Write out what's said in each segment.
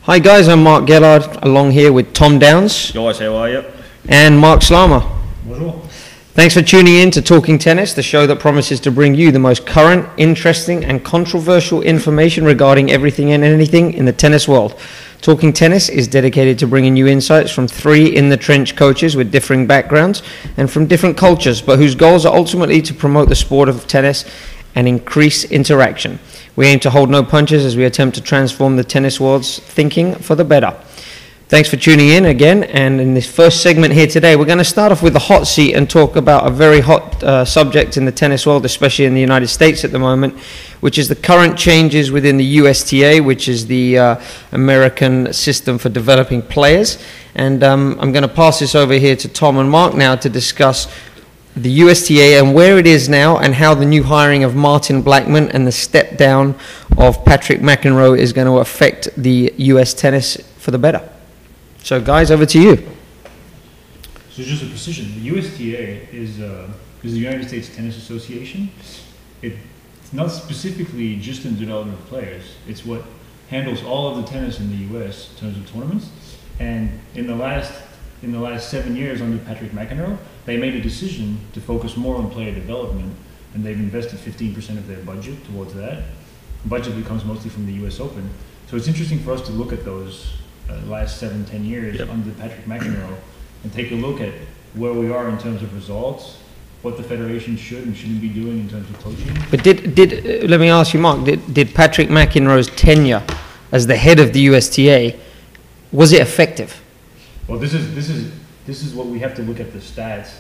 Hi guys, I'm Marc Gellard, along here with Tom Downs. Guys, how are you? And Marc Slama. Bonjour. Thanks for tuning in to Talking Tennis, the show that promises to bring you the most current, interesting and controversial information regarding everything and anything in the tennis world. Talking Tennis is dedicated to bringing you insights from three in-the-trench coaches with differing backgrounds and from different cultures, but whose goals are ultimately to promote the sport of tennis and increase interaction. We aim to hold no punches as we attempt to transform the tennis world's thinking for the better. Thanks for tuning in again, and in this first segment here today, we're going to start off with the hot seat and talk about a very hot subject in the tennis world, especially in the United States at the moment, which is the current changes within the USTA, which is the American system for developing players. And I'm going to pass this over here to Tom and Marc now to discuss the USTA and where it is now, and how the new hiring of Martin Blackmon and the step down of Patrick McEnroe is going to affect the US tennis for the better. So guys, over to you. So just a precision, the USTA is the United States Tennis Association. It's not specifically just in development of players. It's what handles all of the tennis in the US in terms of tournaments. And in the last 7 years under Patrick McEnroe, they made a decision to focus more on player development, and they've invested 15% of their budget towards that. The budget becomes mostly from the US Open. So it's interesting for us to look at those last 7-10 years under Patrick McEnroe and take a look at where we are in terms of results, what the federation should and shouldn't be doing in terms of coaching. But let me ask you, Marc, did Patrick McEnroe's tenure as the head of the USTA, was it effective? Well, this is what we have to look at the stats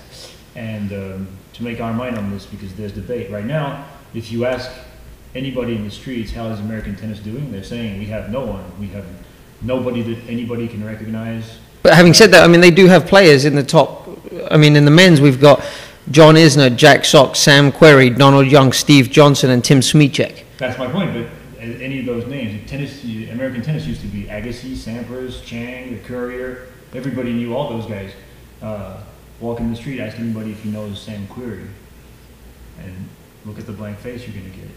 and to make our mind on this, because there's debate right now. If you ask anybody in the streets, how is American tennis doing, they're saying we have no one, we have nobody that anybody can recognize. But having said that, I mean, they do have players in the top. I mean, in the men's, we've got John Isner, Jack Sock, Sam Querrey, Donald Young, Steve Johnson, and Tim Smyczek. That's my point. But any of those names, American tennis used to be Agassi, Sampras, Chang, the Courier. Everybody knew all those guys. Walk in the street, ask anybody if he knows Sam Querrey, and look at the blank face you're going to get.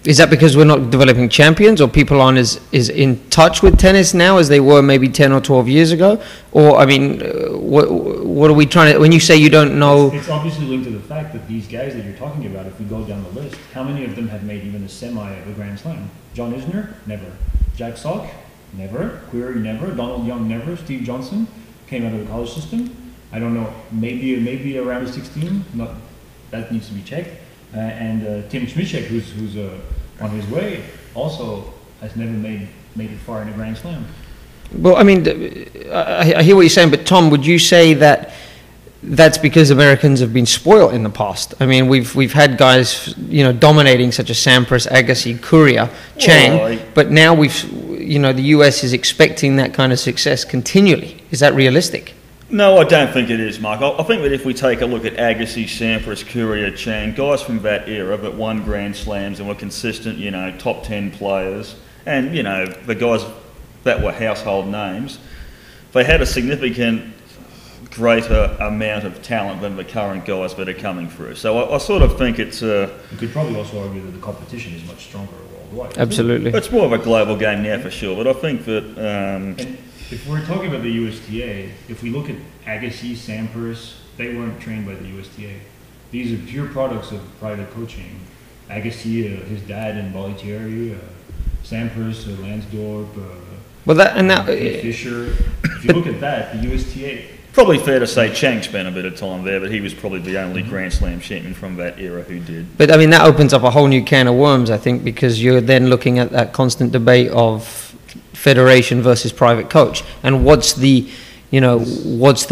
Is that because we're not developing champions, or people aren't as in touch with tennis now as they were maybe 10 or 12 years ago? Or, I mean, what are we trying to... When you say you don't know... It's obviously linked to the fact that these guys that you're talking about, if we go down the list, how many of them have made even a semi of a Grand Slam? John Isner? Never. Jack Sock? Never. Querrey? Never. Donald Young? Never. Steve Johnson? Came out of the college system. I don't know. Maybe around 16. Not, that needs to be checked. And Tim Smyczek, who's on his way, also has never made it far in a Grand Slam. Well, I mean, I hear what you're saying, but Tom, would you say that that's because Americans have been spoiled in the past? I mean, we've had guys, dominating, such as Sampras, Agassi, Courier, Chang, but now the US is expecting that kind of success continually. Is that realistic? No, I don't think it is, Mark. I think that if we take a look at Agassi, Sampras, Courier, Chang, guys from that era that won Grand Slams and were consistent, top 10 players, and, the guys that were household names, they had a significant greater amount of talent than the current guys that are coming through. So I sort of think it's... You could probably also argue that the competition is much stronger worldwide. Absolutely. It's more of a global game now for sure, but I think that... If we're talking about the USTA, if we look at Agassi, Sampras, they weren't trained by the USTA. These are pure products of private coaching. Agassi, his dad in Bollettieri, Sampras, Lansdorp, Fischer. If you look at that, the USTA... Probably fair to say Chang spent a bit of time there, but he was probably the only Grand Slam champion from that era who did. But I mean, that opens up a whole new can of worms, I think, because you're then looking at that constant debate of federation versus private coach, and what's the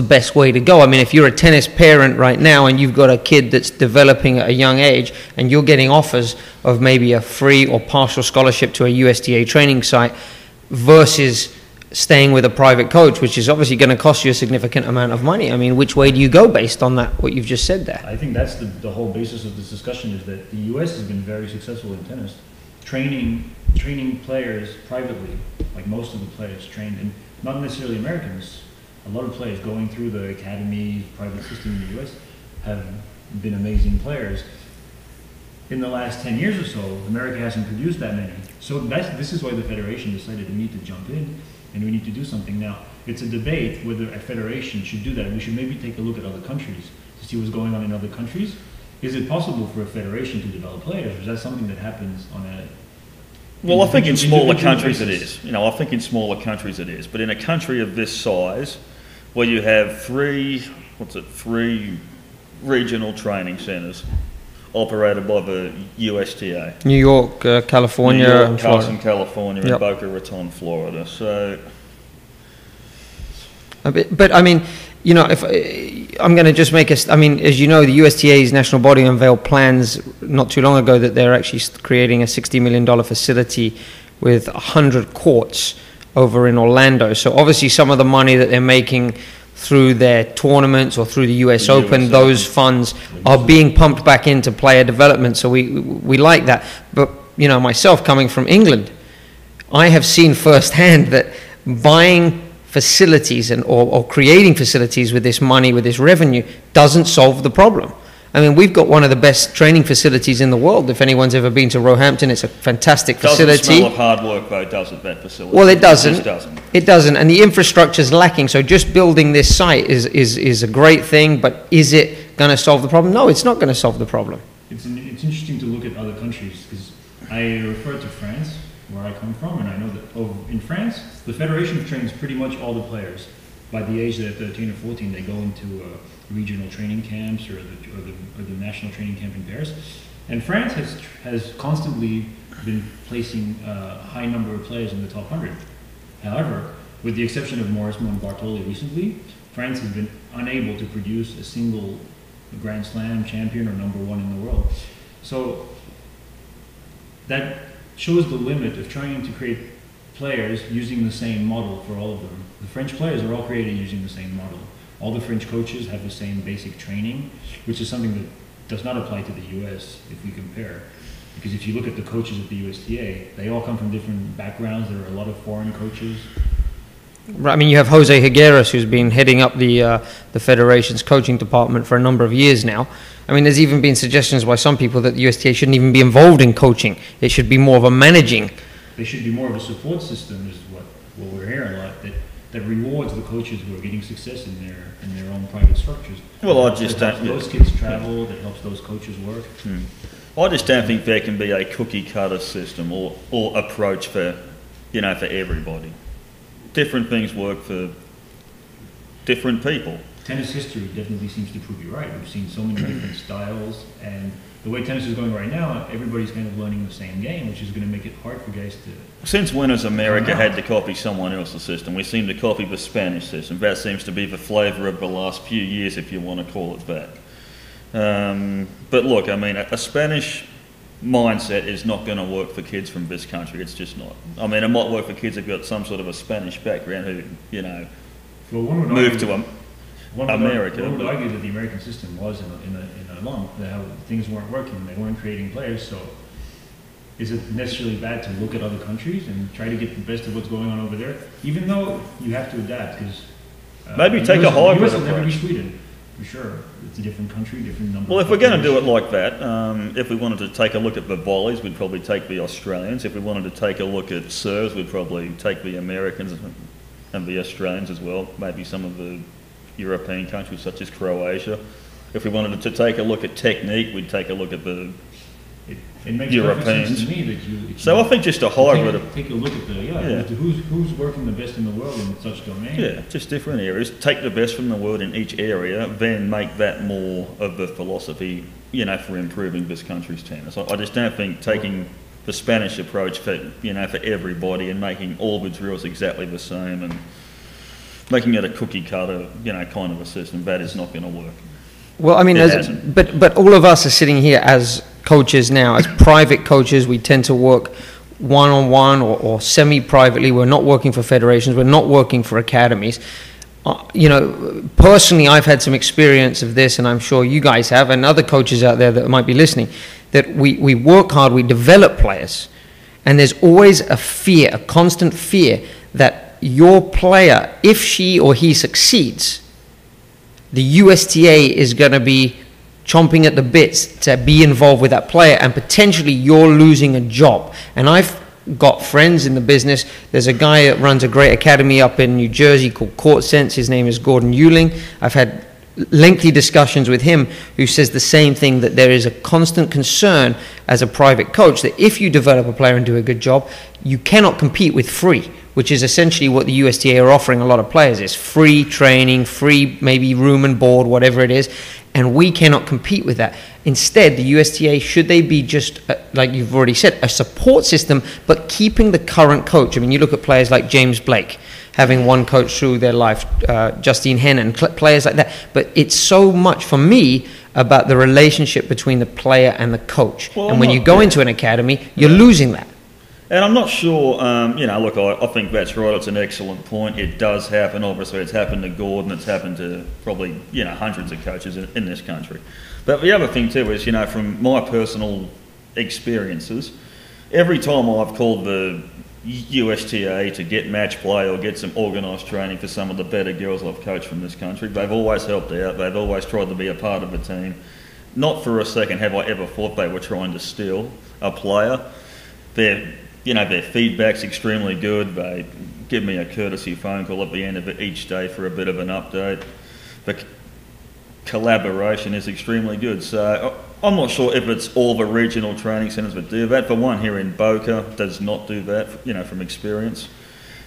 best way to go. I mean, if you're a tennis parent right now and you've got a kid that's developing at a young age and you're getting offers of maybe a free or partial scholarship to a USTA training site versus staying with a private coach, which is obviously going to cost you a significant amount of money. I mean, which way do you go based on that, what you've just said there? I think that's the whole basis of this discussion, is that the US has been very successful in tennis, training players privately. Like most of the players trained, and not necessarily Americans, a lot of players going through the academy, private system in the US have been amazing players. In the last 10 years or so, America hasn't produced that many. So this is why the federation decided to need to jump in and we need to do something now. It's a debate whether a federation should do that. We should maybe take a look at other countries to see what's going on in other countries. Is it possible for a federation to develop players, or is that something that happens on a... Well, I think in smaller countries it is. You know, I think in smaller countries it is. But in a country of this size, where you have three regional training centres operated by the USTA. New York, California, New York, and Carson, Florida. California, and Boca Raton, Florida. So... But I mean, you know, if I'm going to just make I mean, as you know, the USTA's national body unveiled plans not too long ago that they're actually creating a $60 million facility with 100 courts over in Orlando. So obviously some of the money that they're making through their tournaments or through the US Open, those funds are being pumped back into player development. So we like that. But, you know, myself coming from England, I have seen firsthand that buying facilities or creating facilities with this money, with this revenue, doesn't solve the problem. I mean, we've got one of the best training facilities in the world. If anyone's ever been to Roehampton, it's a fantastic facility. Doesn't smell of hard work, though, does it, that facility? Well, it doesn't. It doesn't. It doesn't, and the infrastructure's lacking. So just building this site is a great thing, but is it going to solve the problem? No, it's not going to solve the problem. It's interesting to look at other countries, because I refer to France, where I come from, and I know that in France, the federation trains pretty much all the players. By the age that they're 13 or 14, they go into regional training camps or the national training camp in Paris. And France has constantly been placing a high number of players in the top 100. However, with the exception of Mauresmo and Bartoli recently, France has been unable to produce a single Grand Slam champion or number one in the world. So that shows the limit of trying to create players using the same model for all of them. The French players are all created using the same model. All the French coaches have the same basic training, which is something that does not apply to the US if we compare. Because if you look at the coaches at the USTA, they all come from different backgrounds. There are a lot of foreign coaches. I mean, you have Jose Higueras, who's been heading up the federation's coaching department for a number of years now. I mean, there's even been suggestions by some people that the USTA shouldn't even be involved in coaching. It should be more of a managing. They should be more of a support system, is what we're hearing a lot, that rewards the coaches who are getting success in their own private structures. Well, I just don't. Those kids travel. That helps those coaches work. I just don't think there can be a cookie cutter system or approach for everybody. Different things work for different people. Tennis history definitely seems to prove you right. We've seen so many different styles, and the way tennis is going right now, everybody's kind of learning the same game, which is going to make it hard for guys to... Since when has America had to copy someone else's system? We seem to copy the Spanish system. That seems to be the flavour of the last few years, if you want to call it that. But look, I mean, a Spanish mindset is not going to work for kids from this country. It's just not. I mean, it might work for kids who've got some sort of a Spanish background who, moved to America. One would argue that the American system was in a lump, that how things weren't working, they weren't creating players. So is it necessarily bad to look at other countries and try to get the best of what's going on over there, even though you have to adapt? Because maybe take a hybrid approach. Never be approach. Sweden, for sure. It's a different country, different number. Well, of if we're going to do it populations. like that, if we wanted to take a look at the volleys, we'd probably take the Australians. If we wanted to take a look at serves, we'd probably take the Americans and the Australians as well, maybe some of the European countries such as Croatia. If we wanted to take a look at technique, we'd take a look at the It makes Europeans. perfect sense to me that you So I think just a hybrid. take a look at who's working the best in the world in such domain. Yeah, just different areas. Take the best from the world in each area, then make that more of the philosophy, for improving this country's tennis. I just don't think taking the Spanish approach for everybody and making all the drills exactly the same and making it a cookie cutter, kind of a system, that is not going to work. Well, I mean, but all of us are sitting here as coaches now, as private coaches. We tend to work one-on-one or semi-privately. We're not working for federations. We're not working for academies. Personally, I've had some experience of this, and I'm sure you guys have, and other coaches out there that might be listening, that we work hard, we develop players, and there's always a constant fear that your player, if she or he succeeds, the USTA is going to be chomping at the bits to be involved with that player, and potentially you're losing a job. And I've got friends in the business. There's a guy that runs a great academy up in New Jersey called Court Sense. His name is Gordon Euling. I've had lengthy discussions with him, who says the same thing, that there is a constant concern as a private coach that if you develop a player and do a good job, you cannot compete with free, which is essentially what the USTA are offering a lot of players, is free training, free maybe room and board, whatever it is, and we cannot compete with that. Instead, the USTA, should they be just, like you've already said, a support system, but keeping the current coach. I mean, you look at players like James Blake, having one coach through their life, Justine Henin, players like that. But it's so much, for me, about the relationship between the player and the coach. Well, and when you go into an academy, you're losing that. And I'm not sure, look, I think that's right. It's an excellent point. It does happen. Obviously, it's happened to Gordon. It's happened to probably, hundreds of coaches in this country. But the other thing, too, is, from my personal experiences, every time I've called the USTA to get match play or get some organised training for some of the better girls I've coached from this country, they've always helped out. They've always tried to be a part of the team. Not for a second have I ever thought they were trying to steal a player. Their feedback's extremely good. They give me a courtesy phone call at the end of each day for a bit of an update. The collaboration is extremely good. So I'm not sure if it's all the regional training centres that do that. The one here in Boca does not do that, from experience.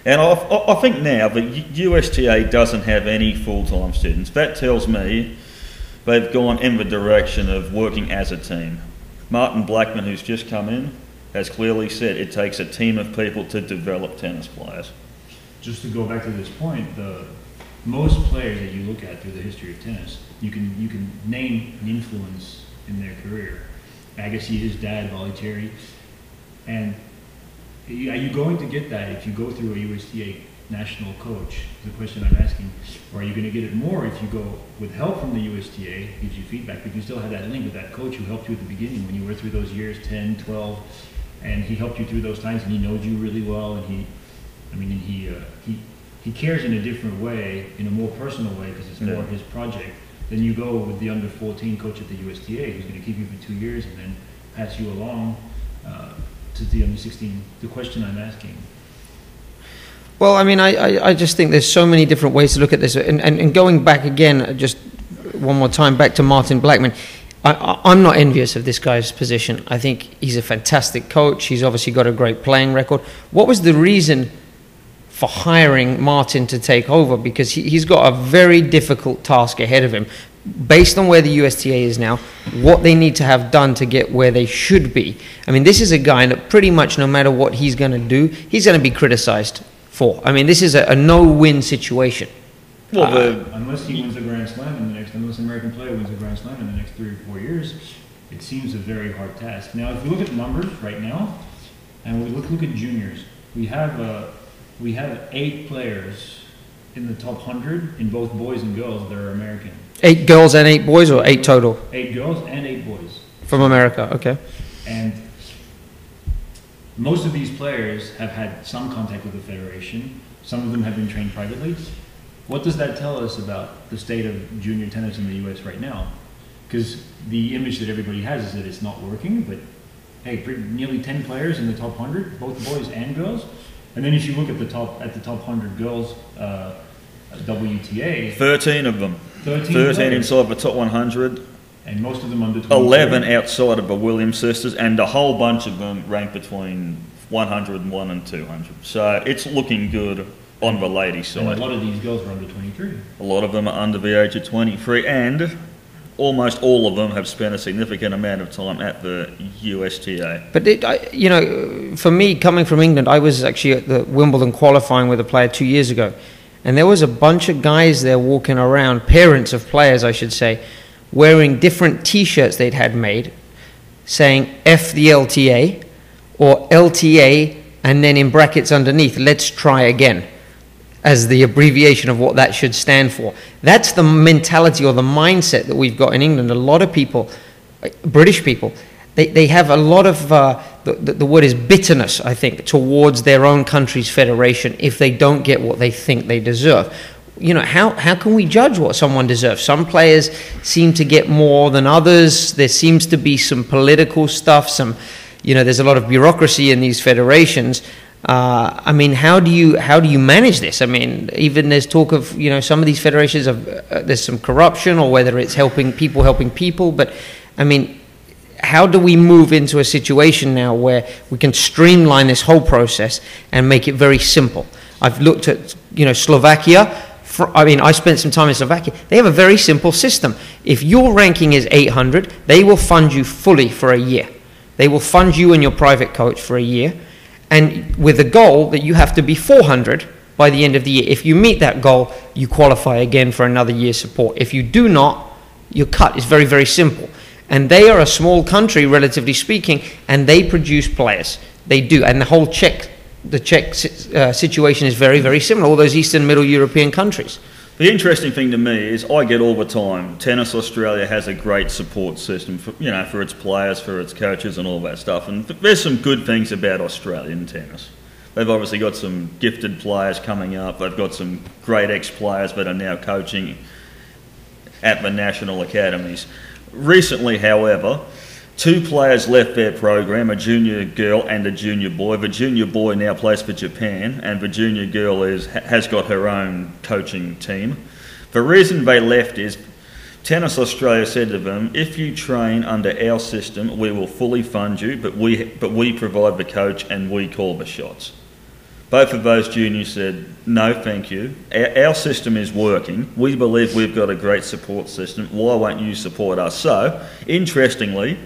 And I think now the USTA doesn't have any full-time students. That tells me they've gone in the direction of working as a team. Martin Blackmon, who's just come in, has clearly said it takes a team of people to develop tennis players. Just to go back to this point, most players that you look at through the history of tennis, you can name an influence in their career. Agassi, his dad, Bollettieri. And are you going to get that if you go through a USTA national coach? The question I'm asking. Or are you going to get it more if you go with help from the USTA, gives you feedback, but you still have that link with that coach who helped you at the beginning when you were through those years, 10, 12, and he helped you through those times, and he knows you really well, and he cares in a different way, in a more personal way, because it's more of his project. Then you go with the under 14 coach at the USTA, who's going to keep you for 2 years and then pass you along to the under 16. The question I'm asking. Well, I just think there's so many different ways to look at this, and going back again, just one more time back to Martin Blackmon. I'm not envious of this guy's position. I think he's a fantastic coach. He's obviously got a great playing record. What was the reason for hiring Martin to take over? Because he's got a very difficult task ahead of him. Based on where the USTA is now, what they need to have done to get where they should be. This is a guy that pretty much no matter what he's going to do, he's going to be criticized for. This is a no-win situation. Well, unless he wins a Grand Slam unless an American player wins a Grand Slam in the next 3 or 4 years, it seems a very hard task. Now, if we look at numbers right now, and we look at juniors, we have 8 players in the top 100 in both boys and girls that are American. 8 girls and 8 boys, or 8 total? 8 girls and 8 boys. From America, okay. And most of these players have had some contact with the federation. Some of them have been trained privately. What does that tell us about the state of junior tennis in the U.S. right now? Because the image that everybody has is that it's not working, but hey, nearly 10 players in the top 100, both boys and girls. And then if you look at the top 100 girls, WTA, 13 of them. 13 inside the top 100. And most of them under 23. 11 outside of the Williams sisters, and a whole bunch of them ranked between 101 and 200. So it's looking good on the ladies' side. And a lot of these girls are under 23. A lot of them are under the age of 23, and almost all of them have spent a significant amount of time at the USTA. But for me, coming from England, I was actually at the Wimbledon qualifying with a player 2 years ago, and there was a bunch of guys there walking around, parents of players, I should say, wearing different T-shirts they'd had made, saying F the LTA, or LTA, and then in brackets underneath, let's try again, as the abbreviation of what that should stand for. That's the mentality or the mindset that we've got in England. A lot of people, British people, they have a lot of, the word is bitterness, I think, towards their own country's federation if they don't get what they think they deserve. How can we judge what someone deserves? Some players seem to get more than others. There seems to be some political stuff, some there's a lot of bureaucracy in these federations. I mean, how do you manage this? I mean, even there's talk of, some of these federations of there's some corruption, or whether it's helping people. But I mean, how do we move into a situation now where we can streamline this whole process and make it very simple? I've looked at, Slovakia. I spent some time in Slovakia. They have a very simple system. If your ranking is 800, they will fund you fully for a year. They will fund you and your private coach for a year, and with the goal that you have to be 400 by the end of the year. If you meet that goal, you qualify again for another year's support. If you do not, you're cut. It's very, very simple. And they are a small country, relatively speaking, and they produce players. They do. And the whole Czech situation is very, very similar, all those Eastern Middle European countries. The interesting thing to me is I get all the time, Tennis Australia has a great support system for, for its players, for its coaches and all that stuff. And there's some good things about Australian tennis. They've obviously got some gifted players coming up. They've got some great ex-players that are now coaching at the national academies. Recently, however, 2 players left their program, a junior girl and a junior boy. The junior boy now plays for Japan, and the junior girl has got her own coaching team. The reason they left is Tennis Australia said to them, if you train under our system, we will fully fund you, but we provide the coach and we call the shots. Both of those juniors said, no, thank you. Our system is working. We believe we've got a great support system. Why won't you support us? So, interestingly,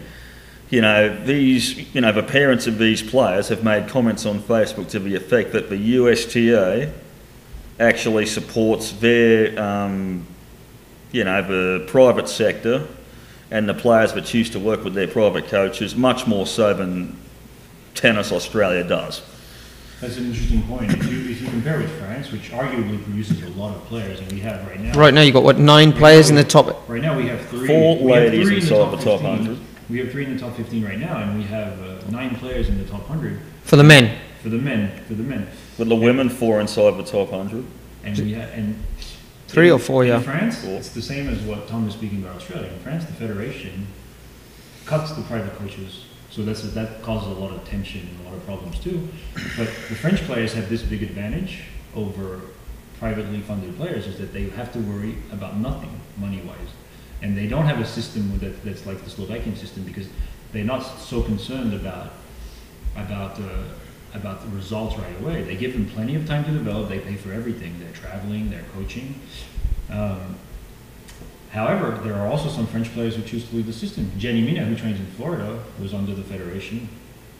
the parents of these players have made comments on Facebook to the effect that the USTA actually supports their, the private sector and the players that choose to work with their private coaches much more so than Tennis Australia does. That's an interesting point. If you compare with France, which arguably produces a lot of players, and we have right now... Right now you've got, 9 players in the top... Right now we have 3... 4 ladies inside the top 100. We have 3 in the top 15 right now, and we have 9 players in the top 100. For the men? For the men. With the women, 4 inside the top 100. And we have... 3 or 4, yeah. In France, it's the same as what Tom was speaking about Australia. In France, the federation cuts the private coaches. So that causes a lot of tension and a lot of problems too. But the French players have this big advantage over privately funded players, is that they have to worry about nothing money-wise. And they don't have a system that's like the Slovakian system, because they're not so concerned about the results right away. They give them plenty of time to develop. They pay for everything. They're traveling, they're coaching. However, there are also some French players who choose to leave the system. Genie Bouchard, who trains in Florida, was under the federation,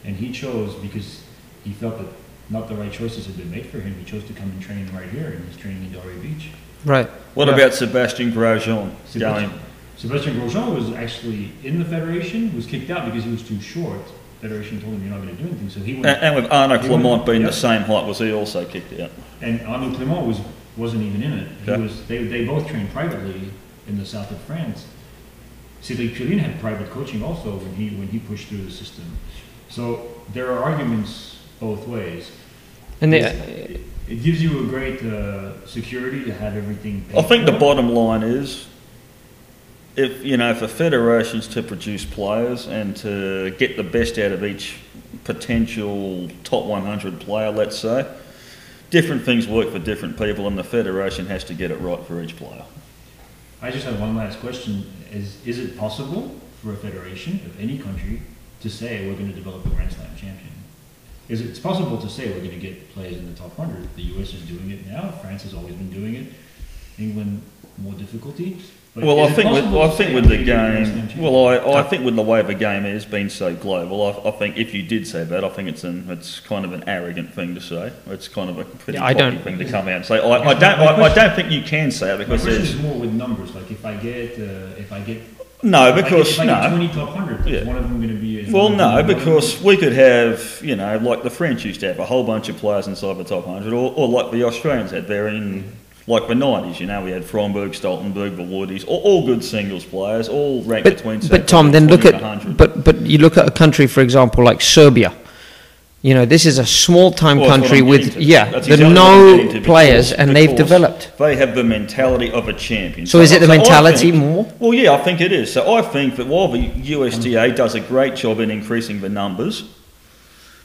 and he chose, because he felt that not the right choices had been made for him, he chose to come and train right here, and he's training in Delray Beach. Right. What about Sébastien Grosjean? Sébastien Grosjean was actually in the federation, was kicked out because he was too short. The federation told him, you're not going to do anything, so he went... And with Arnaud Clément being the same height, was he also kicked out? And Arnaud Clément wasn't even in it. Okay. They both trained privately in the south of France. Cédric Purlin had private coaching also when he pushed through the system. So there are arguments both ways. And it gives you a great security to have everything paid I think for. the bottom line is, if for federations to produce players and to get the best out of each potential top 100 player, let's say, different things work for different people, and the federation has to get it right for each player. I just have one last question. Is it possible for a federation of any country to say we're going to develop a Grand Slam champion? It's possible to say we're going to get players in the top 100. The US is doing it now. France has always been doing it. England, more difficulty. But I think with the game, I think with the way the game has been so global, I think if you did say that, I think it's kind of an arrogant thing to say. It's kind of a pretty cocky thing to come out and say. I don't think you can say it, because my question is more with numbers. Like if I get no, because if I get 20 top 100, is one of them going to be? Well, no, because we could have, like the French used to have a whole bunch of players inside the top 100, or like the Australians had there in. Like the 90s, we had Fromberg, Stoltenberg, the Woodies, all good singles players, all ranked between. But Tom, then look at, but you look at a country, for example, like Serbia. You know, this is a small-time Well, that's what country I'm with, getting to. yeah, That's the exactly what I'm getting no to, players, and they've because developed. They have the mentality of a champion. So is it the I mentality think- more? Well, yeah, I think it is. So I think that while the USDA does a great job in increasing the numbers,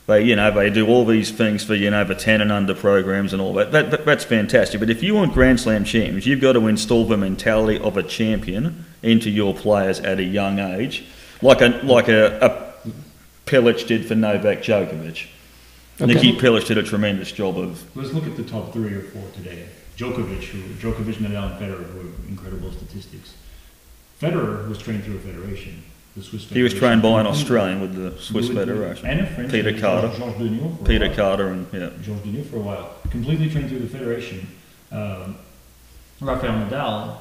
they do all these things for, the 10 and under programs and all that. That's fantastic. But if you want Grand Slam champions, you've got to install the mentality of a champion into your players at a young age, like a Pilic did for Novak Djokovic. Okay. Nicky Pilic did a tremendous job of. Let's look at the top 3 or 4 today. Djokovic, Nadal, and Federer, who have incredible statistics. Federer was trained through a federation, the Swiss Federation. He was trained by an Australian with the Swiss Federation. And a French. Peter Carter. Georges Deniau for a Peter while. Carter and, yeah. Georges Deniau for a while. Completely trained through the federation. Rafael Nadal,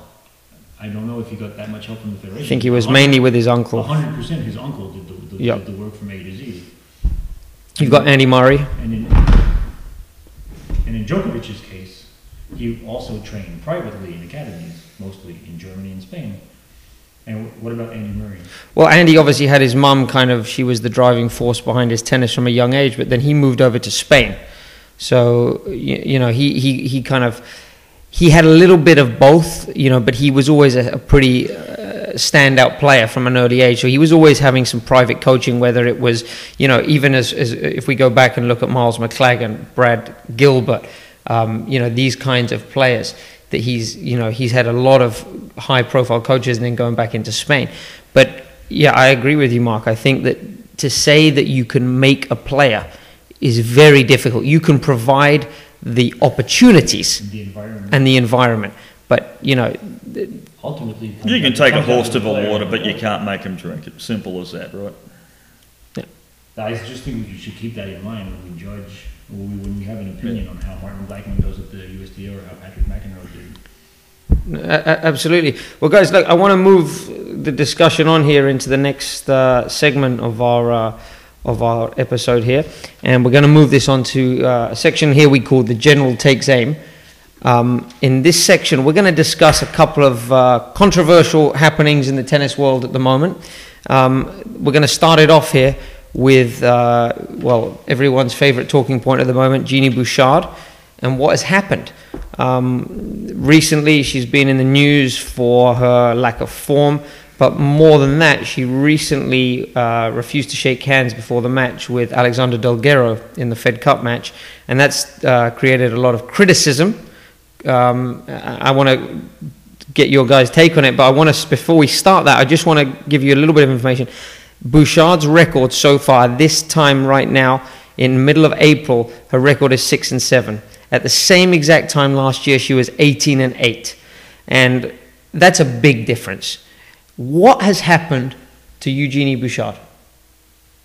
I don't know if he got that much help from the federation. I think he was mainly with his uncle. 100% his uncle did Yep. the work from A to Z. You've got Andy Murray. And in Djokovic's case, he also trained privately in academies, mostly in Germany and Spain. And what about Andy Murray? Well, Andy obviously had his mum she was the driving force behind his tennis from a young age, but then he moved over to Spain. So, he had a little bit of both, but he was always a pretty standout player from an early age. So he was always having some private coaching, whether it was, even as if we go back and look at Miles McLagan, Brad Gilbert, these kinds of players that he's had a lot of high profile coaches and then going back into Spain. But yeah, I agree with you, Mark. I think that to say that you can make a player is very difficult. You can provide the opportunities and the environment, but Ultimately, You can take a horse to the water, but you can't make him drink it. Simple as that, right? I just think you should keep that in mind when we judge, or when we have an opinion on how Martin Blackmon does at the USDA or how Patrick McEnroe did. Absolutely. Well, guys, look, I want to move the discussion on here into the next segment of our episode here, and we're going to move this on to a section here we call the General Takes Aim. In this section, we're going to discuss a couple of controversial happenings in the tennis world at the moment. We're going to start it off here with, everyone's favorite talking point at the moment, Genie Bouchard, and what has happened. Recently, she's been in the news for her lack of form, but more than that, she recently refused to shake hands before the match with Alexander Del Guerro in the Fed Cup match, and that's created a lot of criticism. I want to get your guys' take on it, but before we start that, I just want to give you a little bit of information. Bouchard's record so far, this time right now, in the middle of April, her record is 6-7. At the same exact time last year, she was 18-8. And that's a big difference. What has happened to Eugenie Bouchard?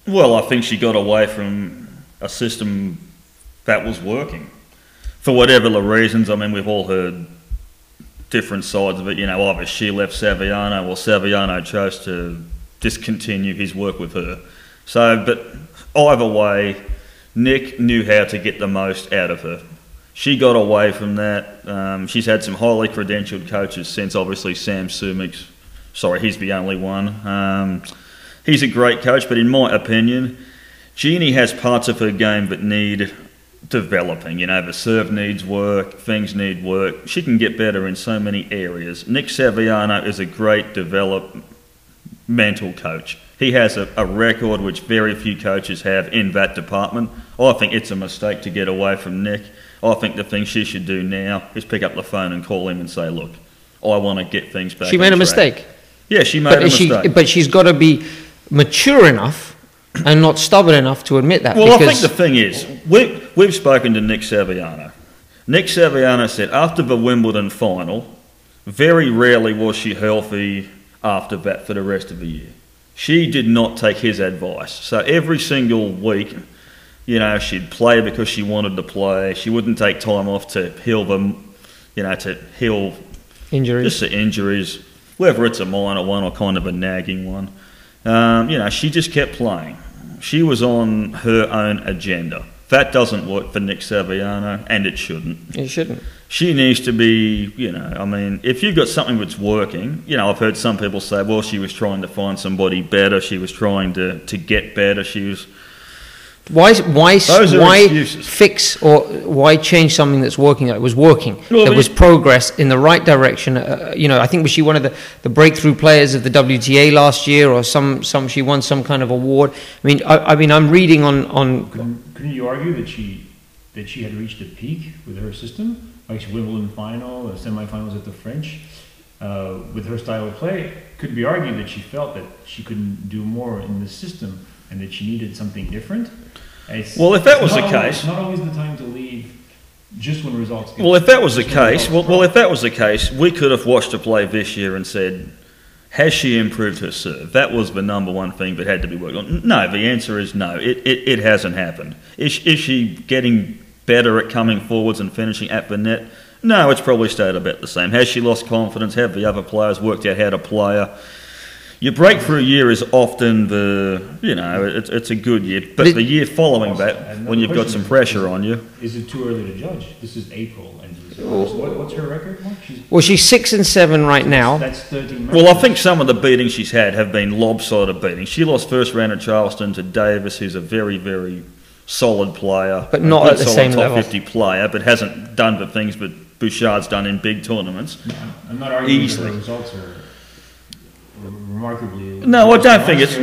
Well, I think she got away from a system that was working. For whatever the reasons, I mean, we've all heard different sides of it. Either she left Saviano or Saviano chose to discontinue his work with her. So, but either way, Nick knew how to get the most out of her. She got away from that. She's had some highly credentialed coaches since, obviously, Sam Sumik's. Sorry, he's the only one. He's a great coach, but in my opinion, Genie has parts of her game that need developing. The serve needs work, things need work. She can get better in so many areas. Nick Saviano is a great developmental coach. He has a record which very few coaches have in that department. I think it's a mistake to get away from Nick. I think the thing she should do now is pick up the phone and call him and say, look, I want to get things back. She made a mistake. Yeah, she made a mistake. But she's got to be mature enough and not stubborn enough to admit that. Well, I think the thing is, we've spoken to Nick Saviano. Nick Saviano said after the Wimbledon final, very rarely was she healthy after that for the rest of the year. She did not take his advice. So every single week, she'd play because she wanted to play. She wouldn't take time off to heal them, to heal injuries. Just the injuries, whether it's a minor one or kind of a nagging one. She just kept playing. She was on her own agenda. That doesn't work for Nick Saviano, and it shouldn't. It shouldn't. She needs to be, if you've got something that's working, I've heard some people say, well, she was trying to find somebody better. She was trying to get better. Why excuses. fix or why change something that's working? It was working. There was progress in the right direction. I think was she one of the breakthrough players of the WTA last year, or she won some kind of award. I mean, I'm reading on. Couldn't you argue that she had reached a peak with her system, like Wimbledon final, semifinals at the French, with her style of play? Could be argued that she felt that she couldn't do more in the system and that she needed something different. Well, if that was the case, it's not always the time to leave just when results. Well, if that was the case, if that was the case, we could have watched her play this year and said, has she improved her serve? That was the number one thing that had to be worked on. No, the answer is no. It hasn't happened. Is she getting better at coming forwards and finishing at the net? No, it's probably stayed about the same. Has she lost confidence? Have the other players worked out how to play her? Your breakthrough year is often it's a good year, but the year following that, when you've got some pressure on you. Is it too early to judge? This is April, and what's her record? She's 6-7 right now. That's 13 matches. Well, I think some of the beatings she's had have been lopsided beatings. She lost first round at Charleston to Davis, who's a very, very solid player, but not at the same top level. 50 player, but hasn't done the things that Bouchard's done in big tournaments. No, I'm not arguing that the results are remarkably. No, I don't think it's.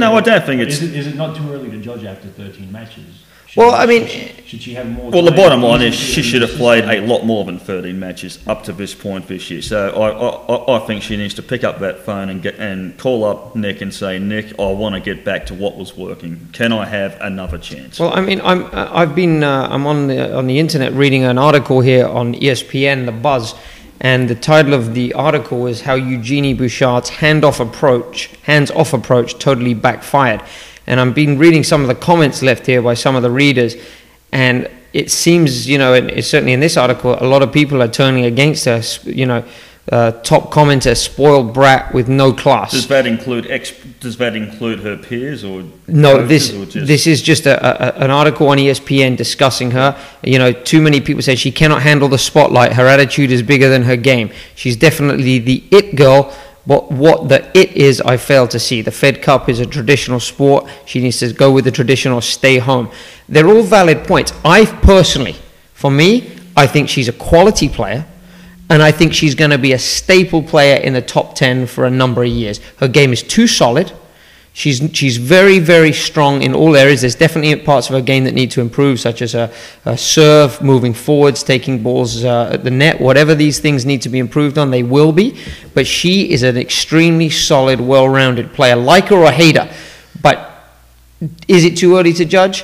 Is it not too early to judge after 13 matches? Should she have more? Well, the bottom line is she should have played a lot more than 13 matches up to this point this year. So I think she needs to pick up that phone and call up Nick and say, Nick, I want to get back to what was working. Can I have another chance? Well, I mean, I'm on the internet reading an article here on ESPN, The Buzz. And the title of the article is how Genie Bouchard's hands-off approach totally backfired. And I've been reading some of the comments left here by some of the readers, and it seems, it's certainly in this article, a lot of people are turning against her. Top commenter, spoiled brat with no class. Does that include her peers or no? This is just an article on ESPN discussing her. Too many people say she cannot handle the spotlight. Her attitude is bigger than her game. She's definitely the it girl. But what the it is, I fail to see. The Fed Cup is a traditional sport. She needs to go with the traditional, stay home. They're all valid points. I think she's a quality player. And I think she's going to be a staple player in the top 10 for a number of years. Her game is too solid. She's very, very strong in all areas. There's definitely parts of her game that need to improve, such as her serve, moving forwards, taking balls at the net. Whatever these things need to be improved on, they will be. But she is an extremely solid, well-rounded player. Like her or hate her. But is it too early to judge?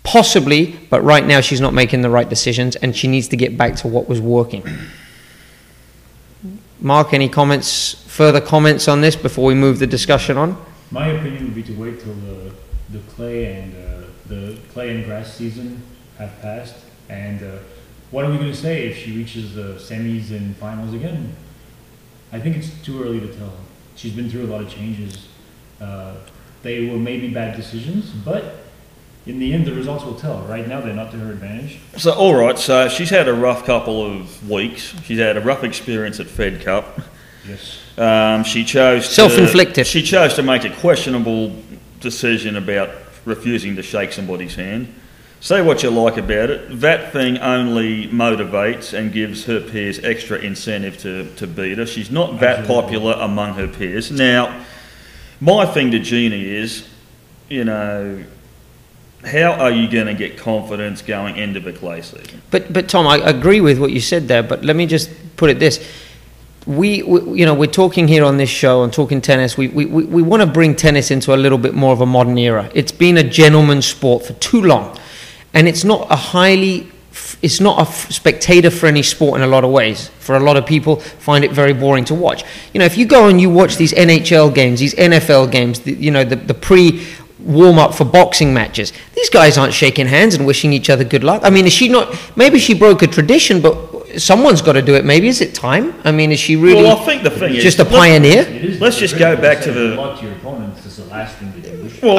Possibly. But right now she's not making the right decisions, and she needs to get back to what was working. Mark, any further comments on this before we move the discussion on? My opinion would be to wait till the clay and grass season have passed. And what are we going to say if she reaches the semis and finals again? I think it's too early to tell. She's been through a lot of changes. They were maybe bad decisions, but in the end, the results will tell. Right now, they're not to her advantage. So, all right. So she's had a rough couple of weeks. She's had a rough experience at Fed Cup. Yes. She chose self-inflicted. She chose to make a questionable decision about refusing to shake somebody's hand. Say what you like about it. That thing only motivates and gives her peers extra incentive to beat her. She's not that popular among her peers. Now, my thing to Genie is, how are you going to get confidence going into the clay season? But Tom, I agree with what you said there. But let me just put it this: we're talking here on this show on Talking Tennis. We want to bring tennis into a little bit more of a modern era. It's been a gentleman's sport for too long, and it's not a spectator-friendly sport in a lot of ways. For a lot of people, find it very boring to watch. If you go and you watch these NHL games, these NFL games, the pre-warm-up for boxing matches, these guys aren't shaking hands and wishing each other good luck. I mean, is she not? Maybe she broke a tradition, but someone's got to do it. Maybe is it time? I mean, is she really? Well, I think the thing is just a pioneer. Let's just go back to the. What to your opponents is the last thing that you wish. Well,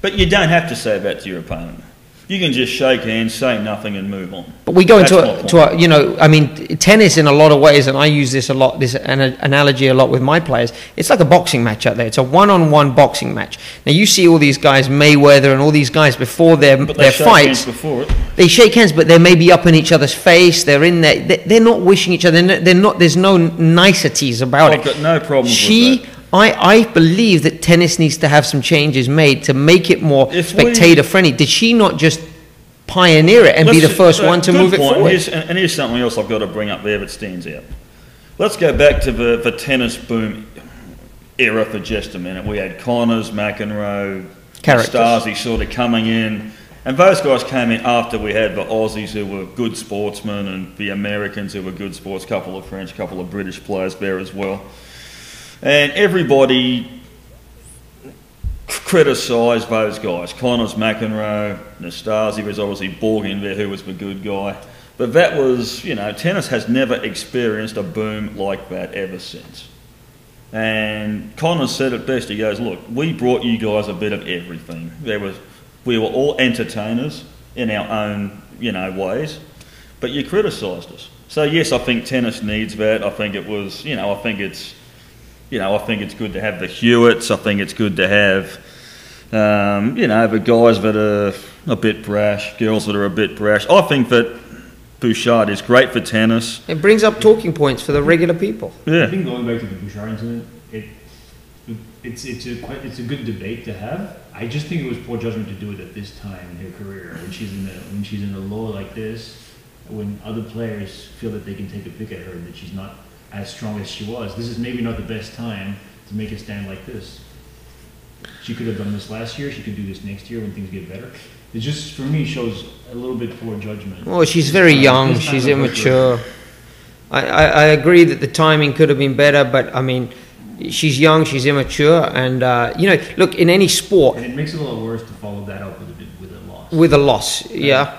but you don't have to say that to your opponent. you can just shake hands, say nothing, and move on. But we go That's into you know, I mean, tennis in a lot of ways, and I use this a lot, this analogy a lot with my players. It's like a boxing match out there. It's a one-on-one boxing match. Now you see all these guys, Mayweather and all these guys before their fights. Before it. They shake hands, but they may be up in each other's face. They're in there. They're not wishing each other. They're not. There's no niceties about it. I've got no problem with that. I believe that tennis needs to have some changes made to make it more spectator-friendly. Did she not just pioneer it and be the first one to move it forward? Here's something else I've got to bring up there that stands out. Let's go back to the tennis boom era for just a minute. We had Connors, McEnroe, Stasi sort of coming in. And those guys came in after we had the Aussies who were good sportsmen and the Americans who were good sports, a couple of French, a couple of British players there as well. And everybody criticised those guys. Connors, McEnroe, Nastase was obviously Borg there, who was the good guy. But that was, you know, tennis has never experienced a boom like that ever since. And Connors said it best. He goes, look, we brought you guys a bit of everything. We were all entertainers in our own, you know, ways, but you criticised us. So yes, I think tennis needs that. I think it was, you know, I think it's good to have the Hewitts. I think it's good to have, you know, the guys that are a bit brash, girls that are a bit brash. I think that Bouchard is great for tennis. It brings up talking points for the regular people. Yeah. I think going back to the Bouchard incident, it's a good debate to have. I just think it was poor judgment to do it at this time in her career, when she's in a low like this, when other players feel that they can take a pick at her, that she's not as strong as she was. This is maybe not the best time to make a stand like this. She could have done this last year. She could do this next year when things get better. It just, for me, shows a little bit poor judgment. Well, she's very young. She's immature. I agree that the timing could have been better, but I mean, she's young, she's immature, and you know, look, in any sport, and it makes it a lot worse to follow that up with a loss. With a loss, yeah.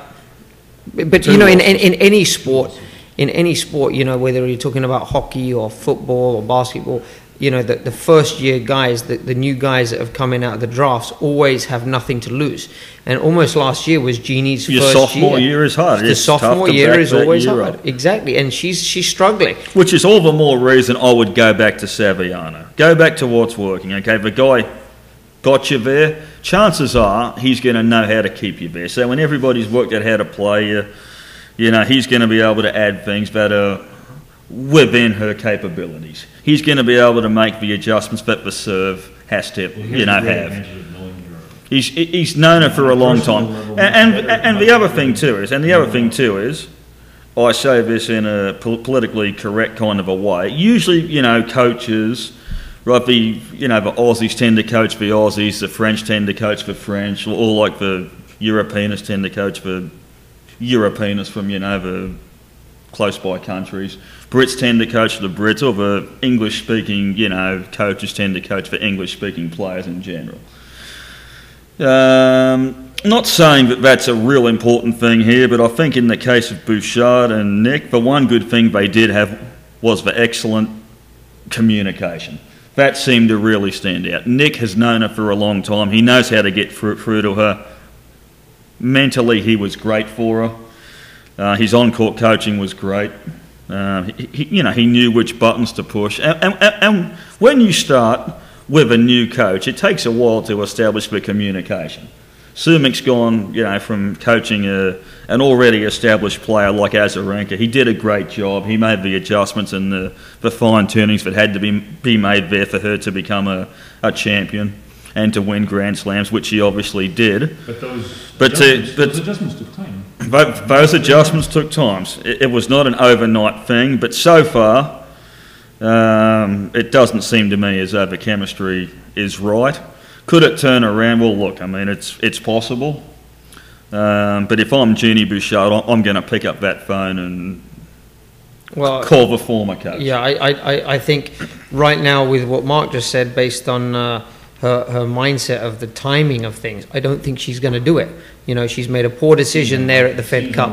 But you know, in any sport, you know, whether you're talking about hockey or football or basketball, you know, the first year guys, the new guys that have come in out of the drafts always have nothing to lose. And almost last year was Genie's first year. Your sophomore year is hard. The sophomore year is always hard. Exactly. And she's struggling. Which is all the more reason I would go back to Saviano. Go back to what's working, okay? The guy got you there. Chances are he's going to know how to keep you there. So when everybody's worked out how to play you, you know, he's going to be able to add things that are within her capabilities. He's going to be able to make the adjustments that the serve has to, you know, have. He's known her for a long time. And the other thing too is, I say this in a politically correct kind of a way. Usually, you know, coaches, right? The Aussies tend to coach the Aussies, the French tend to coach the French, or like the Europeans tend to coach the Europeans from, you know, the close by countries. Brits tend to coach the Brits, or the English-speaking, you know, coaches tend to coach the English-speaking players in general. Not saying that that's a real important thing here, but I think in the case of Bouchard and Nick, the one good thing they did have was the excellent communication. That seemed to really stand out. Nick has known her for a long time. He knows how to get through to her. Mentally, he was great for her. His on-court coaching was great. He knew which buttons to push. And when you start with a new coach, it takes a while to establish the communication. Sumik's gone, you know, from coaching an already established player like Azarenka. He did a great job. He made the adjustments and the fine-tunings that had to be made there for her to become a champion and to win Grand Slams, which he obviously did. But those adjustments took time. Those adjustments took time. It was not an overnight thing, but so far it doesn't seem to me as though the chemistry is right. Could it turn around? Well, look, I mean, it's possible. But if I'm Genie Bouchard, I'm going to pick up that phone and call the former coach. Yeah, I think right now with what Mark just said, based on her mindset of the timing of things, I don't think she's going to do it. You know, she's made a poor decision there at the Fed Cup.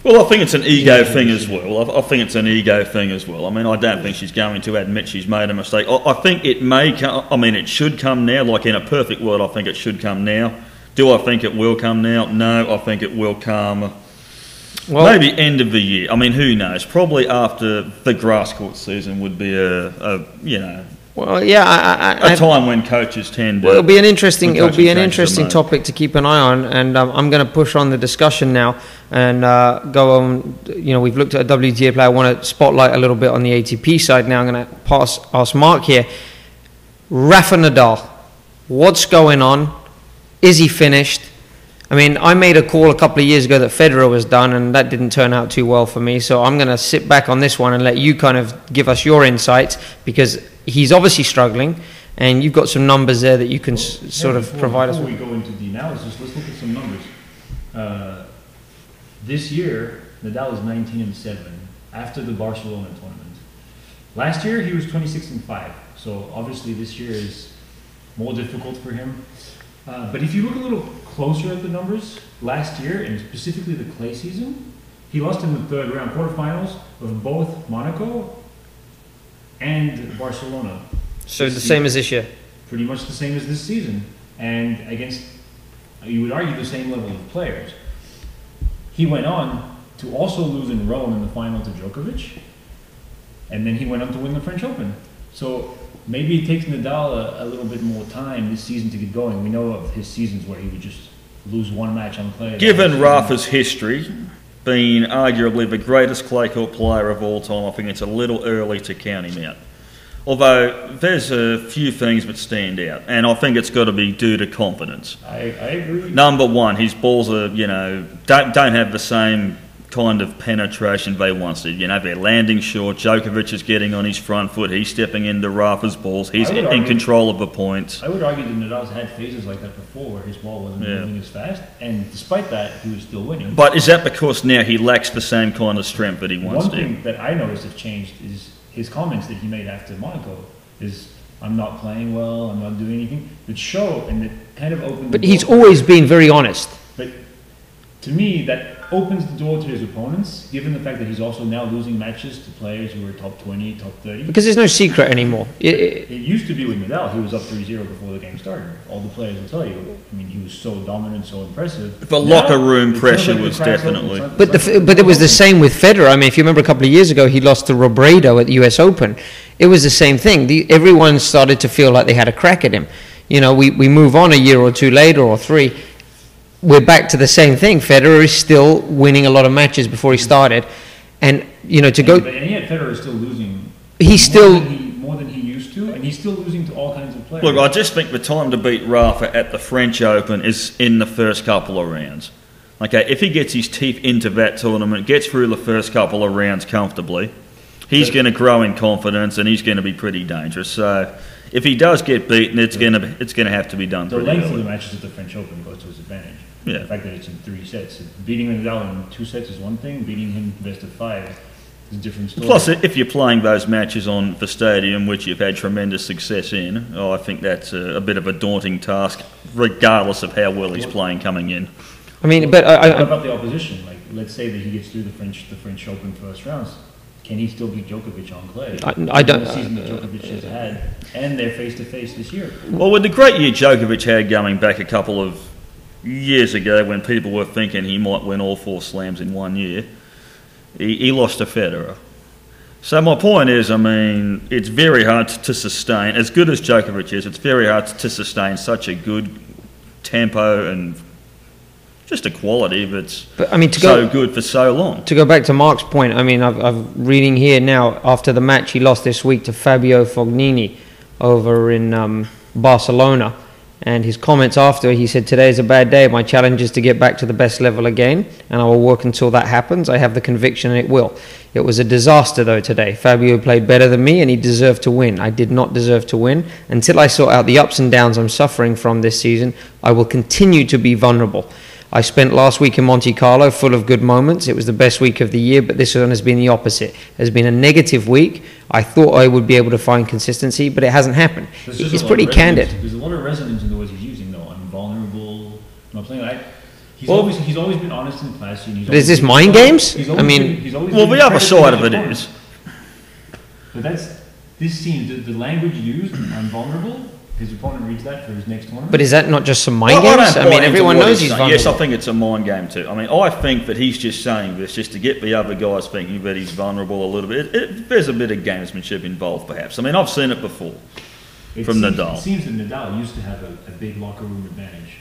Well, I think it's an ego thing as well. I think it's an ego thing as well. I mean, I don't think she's going to admit she's made a mistake. I think it may come, I mean, it should come now. Like in a perfect world, I think it should come now. Do I think it will come now? No, I think it will come maybe end of the year. I mean, who knows? Probably after the grass court season would be a Well, yeah, a time when coaches tend to. Well, it'll be an interesting topic to keep an eye on, and I'm going to push on the discussion now and go on. You know, we've looked at a WTA player. I want to spotlight a little bit on the ATP side now. I'm going to ask Mark here. Rafa Nadal, what's going on? Is he finished? I mean, I made a call a couple of years ago that Federer was done, and that didn't turn out too well for me. So I'm going to sit back on this one and let you kind of give us your insights, because he's obviously struggling, and you've got some numbers there that you can provide us with. Before we go into the analysis, let's look at some numbers. This year, Nadal is 19-7 after the Barcelona tournament. Last year, he was 26-5. So obviously, this year is more difficult for him. But if you look a little closer at the numbers, last year, and specifically the clay season, he lost in the third round quarterfinals of both Monaco and Barcelona. So the same as this year? Pretty much the same as this season. And against, you would argue, the same level of players. He went on to also lose in Rome in the final to Djokovic, and then he went on to win the French Open. So maybe it takes Nadal a little bit more time this season to get going. We know of his seasons where he would just lose one match on clay. Given Rafa's history, being arguably the greatest clay court player of all time, I think it's a little early to count him out. Although there's a few things that stand out, and I think it's got to be due to confidence. I agree. Number one, his balls are, don't have the same kind of penetration they once did. They're landing short. Djokovic is getting on his front foot. He's stepping into Rafa's balls. He's in control of the points. I would argue that Nadal's had phases like that before where his ball wasn't moving as fast, and despite that, he was still winning. But is that because now he lacks the same kind of strength that he once did? One thing that I noticed have changed is his comments that he made after Monaco is, I'm not playing well, I'm not doing anything, that show, and it kind of opened But he's always been very honest. But to me, that opens the door to his opponents, given the fact that he's also now losing matches to players who are top 20, top 30. Because there's no secret anymore. It used to be with Nadal, he was up 3-0 before the game started. All the players will tell you. I mean, he was so dominant, so impressive. The locker room pressure was definitely... But it was the same with Federer. I mean, if you remember a couple of years ago, he lost to Robredo at the US Open. It was the same thing. Everyone started to feel like they had a crack at him. We move on a year or two later, or three. We're back to the same thing. Federer is still winning a lot of matches before he started, and And yet Federer is still losing. He's still more than he used to, and he's still losing to all kinds of players. Look, I just think the time to beat Rafa at the French Open is in the first couple of rounds. Okay, if he gets his teeth into that tournament, gets through the first couple of rounds comfortably, he's going to grow in confidence, and he's going to be pretty dangerous. So, if he does get beaten, it's going to have to be done pretty early. The length of the matches at the French Open goes to his advantage. Yeah. The fact that it's in 3 sets. Beating Nadal in 2 sets is one thing. Beating him best of 5 is a different story. Plus, if you're playing those matches on the stadium, which you've had tremendous success in, I think that's a bit of a daunting task, regardless of how well he's playing coming in. I mean, what about the opposition? Like, let's say that he gets through the French Open first rounds. Can he still beat Djokovic on clay? I don't. The season that Djokovic has had, and they're face to face this year. Well, with the great year Djokovic had going back a couple of years ago, when people were thinking he might win all 4 slams in 1 year, he lost to Federer. So my point is, I mean, it's very hard to sustain. As good as Djokovic is, it's very hard to sustain such a good tempo and just a quality that's good for so long. To go back to Mark's point, I mean, I'm reading here now, after the match he lost this week to Fabio Fognini over in Barcelona, and his comments after, he said, "Today is a bad day. My challenge is to get back to the best level again, and I will work until that happens. I have the conviction, and it will. It was a disaster, though, today. Fabio played better than me, and he deserved to win. I did not deserve to win. Until I sort out the ups and downs I'm suffering from this season, I will continue to be vulnerable. I spent last week in Monte Carlo full of good moments. It was the best week of the year, but this one has been the opposite. It has been a negative week. I thought I would be able to find consistency, but it hasn't happened." He's pretty candid. There's a lot of resonance in the words he's using, though. I'm vulnerable. I'm not playing. He's always been honest and classy. But is this mind games? The other side of it is. But this scene, the language used, I'm vulnerable, his opponent reads that for his next tournament. But is that not just some mind games? I mean, everyone knows he's vulnerable. Yes, I think it's a mind game too. I mean, I think that he's just saying this just to get the other guys thinking that he's vulnerable a little bit. There's a bit of gamesmanship involved, perhaps. I mean, I've seen it before from Nadal. It seems that Nadal used to have a big locker room advantage.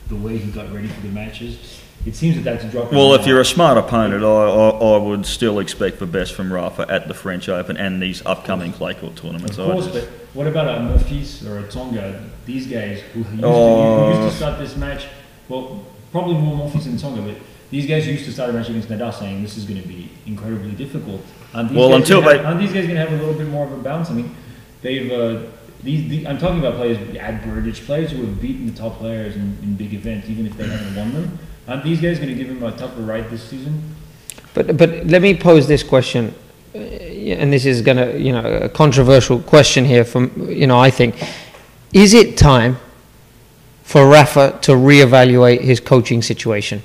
The way he got ready for the matches. It seems that that's dropping. Well, if you're a smart opponent, I would still expect the best from Rafa at the French Open and these upcoming clay court tournaments. Of course, but what about a Monfils or a Tsonga? These guys who used to start this match, well, probably more Monfils than Tsonga, but these guys used to start a match against Nadal saying this is going to be incredibly difficult. Aren't these guys going to have a little bit more of a bounce? I mean, they've... I'm talking about players, Edberg, players who have beaten the top players in big events, even if they haven't won them. Aren't these guys going to give him a tougher ride this season? But let me pose this question, and this is going to, a controversial question here from, I think. Is it time for Rafa to reevaluate his coaching situation?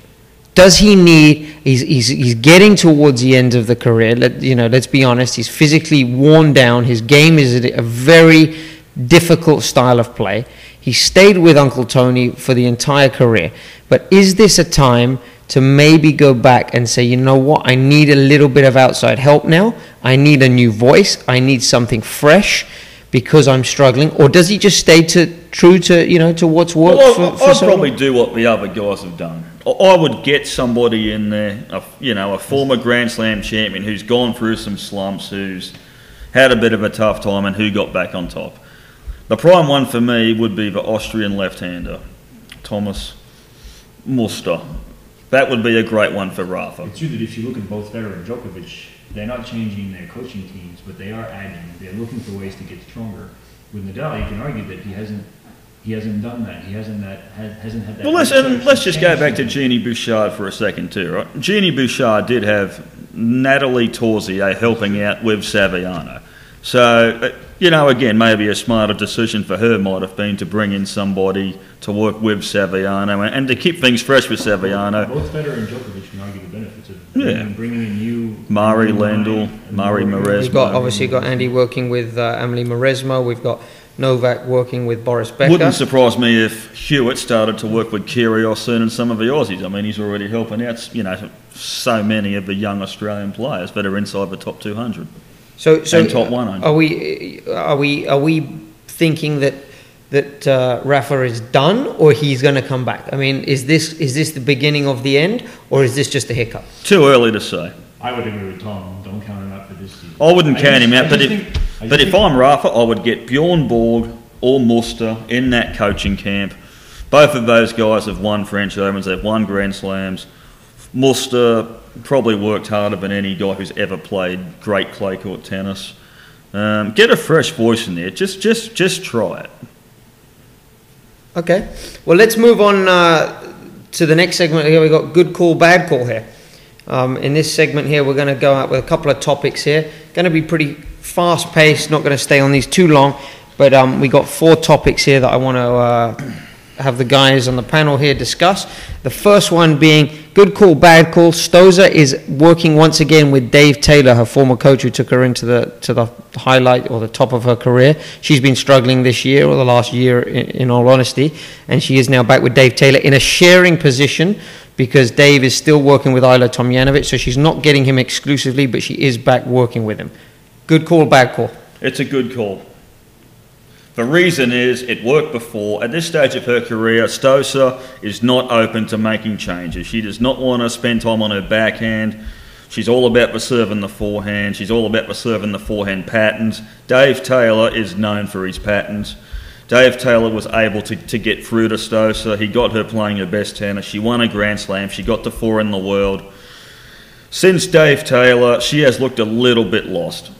Does he need, he's getting towards the end of the career, let's be honest, he's physically worn down, his game is a very difficult style of play. He stayed with Uncle Tony for the entire career. But is this a time to maybe go back and say, you know what, I need a little bit of outside help now. I need a new voice. I need something fresh because I'm struggling. Or does he just stay true to what's worked I'd probably do what the other guys have done. I would get somebody in there, a former Grand Slam champion who's gone through some slumps, who's had a bit of a tough time and who got back on top. The prime one for me would be the Austrian left-hander, Thomas Muster. That would be a great one for Rafa. It's true that if you look at both Federer and Djokovic, they're not changing their coaching teams, but they are adding. They're looking for ways to get stronger. With Nadal, you can argue that he hasn't done that. He hasn't had that. Well, let's just go back to Genie Bouchard for a second too, right? Genie Bouchard did have Natalie Torsier helping out with Saviano. So, again, maybe a smarter decision for her might have been to bring in somebody to work with Saviano and to keep things fresh with Saviano. Both Federer and Djokovic can argue the benefits of bringing in you. Murray Lendl, Murray Maresma. We've obviously got Andy working with Emily Maresma. We've got Novak working with Boris Becker. Wouldn't surprise me if Hewitt started to work with Kyrgios soon and some of the Aussies. I mean, he's already helping out, so many of the young Australian players that are inside the top 200. So and top 100. Are we thinking that Rafa is done, or he's going to come back? I mean, is this the beginning of the end, or is this just a hiccup? Too early to say. I would agree with Tom. Don't count him out for this season. I wouldn't count him out, but if I'm Rafa, I would get Bjorn Borg or Muster in that coaching camp. Both of those guys have won French Opens. They've won Grand Slams. Muster probably worked harder than any guy who's ever played great clay court tennis. Get a fresh voice in there. Just try it. Okay. Well, let's move on to the next segment here. We've got good call, bad call here. In this segment here, we're going to go out with a couple of topics here. Going to be pretty fast-paced, not going to stay on these too long. But we got 4 topics here that I want to have the guys on the panel here discuss. The first one being good call, bad call. Stosur is working once again with Dave Taylor, her former coach who took her into the highlight or the top of her career. She's been struggling this year or the last year in all honesty, and she is now back with Dave Taylor in a sharing position because Dave is still working with Ajla Tomljanovic, so she's not getting him exclusively, but she is back working with him. Good call, bad call? It's a good call. The reason is it worked before. At this stage of her career, Stosur is not open to making changes. She does not want to spend time on her backhand. She's all about the serve and the forehand. She's all about the serve and the forehand patterns. Dave Taylor is known for his patterns. Dave Taylor was able to get through to Stosur. He got her playing her best tennis. She won a Grand Slam. She got to 4 in the world. Since Dave Taylor, she has looked a little bit lost.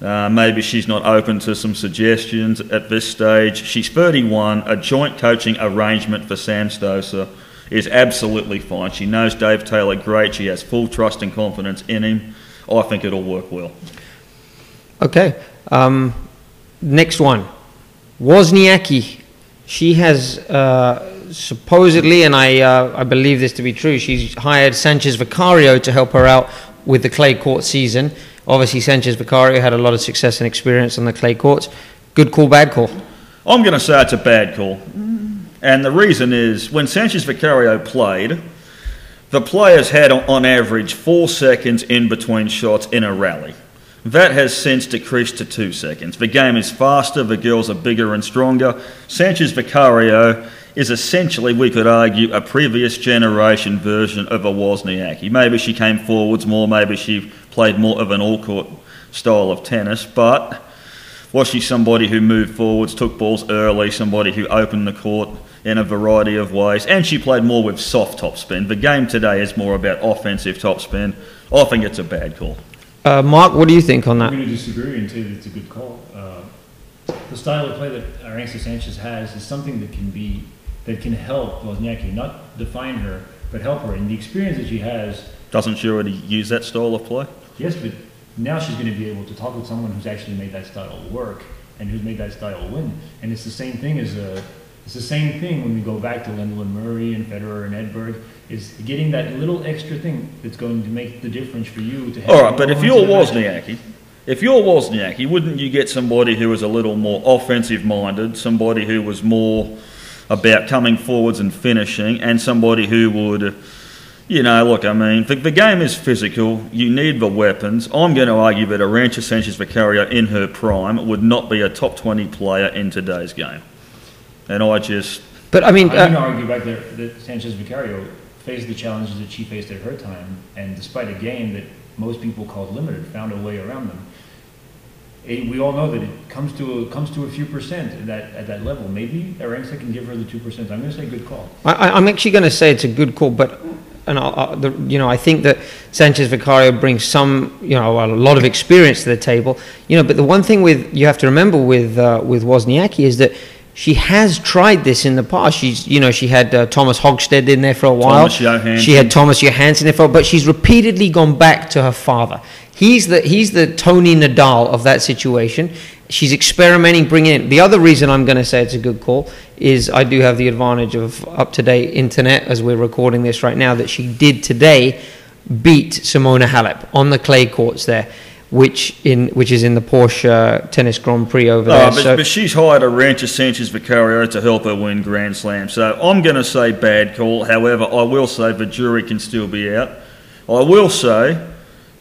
Maybe she's not open to some suggestions at this stage. She's 31. A joint coaching arrangement for Sam Stosur is absolutely fine. She knows Dave Taylor great. She has full trust and confidence in him. I think it'll work well. Okay. Next one. Wozniacki. She has supposedly, and I believe this to be true, she's hired Sanchez Vicario to help her out with the clay court season. Obviously, Sanchez Vicario had a lot of success and experience on the clay courts. Good call, bad call? I'm going to say it's a bad call. And the reason is, when Sanchez Vicario played, the players had on average 4 seconds in between shots in a rally. That has since decreased to 2 seconds. The game is faster, the girls are bigger and stronger. Sanchez Vicario is essentially, we could argue, a previous generation version of a Wozniacki. Maybe she came forwards more, maybe she played more of an all-court style of tennis, but was she somebody who moved forwards, took balls early, somebody who opened the court in a variety of ways, and she played more with soft topspin. The game today is more about offensive topspin. I think it's a bad call. Mark, what do you think on that? I'm going to disagree and say that it's a good call. The style of play that Arantxa Sanchez has is something that can help Wozniacki, not define her, but help her. And the experience that she has... Doesn't she already use that style of play? Yes, but now she's going to be able to talk with someone who's actually made that style work and who's made that style win. And it's the same thing when we go back to Lendl and Murray and Federer and Edberg, is getting that little extra thing that's going to make the difference for you to have. All right, but if you're Wozniacki, wouldn't you get somebody who was a little more offensive minded, somebody who was more about coming forwards and finishing, and somebody who would, look, I mean, the game is physical, you need the weapons. I'm going to argue that Arantxa Sanchez Vicario in her prime would not be a top 20 player in today's game. And I just... But I mean... I'm going to argue back there that Sanchez Vicario faced the challenges that she faced at her time, and despite a game that most people called limited, found a way around them. We all know that it comes to a few percent at that level. Maybe Arantxa can give her the 2%. I'm going to say good call. I'm actually going to say it's a good call, but I think that Sanchez Vicario brings a lot of experience to the table. But the one thing you have to remember with Wozniacki is that she has tried this in the past. She had Thomas Hogstead in there for a while. She had Thomas Johansson in there but she's repeatedly gone back to her father. He's the Tony Nadal of that situation. She's experimenting, bringing in. The other reason I'm going to say it's a good call is I do have the advantage of up-to-date internet as we're recording this right now, that she did today beat Simona Halep on the clay courts there, which is in the Porsche Tennis Grand Prix over there. But she's hired Arantxa Sanchez Vicario to help her win Grand Slam. So I'm going to say bad call. However, I will say the jury can still be out. I will say...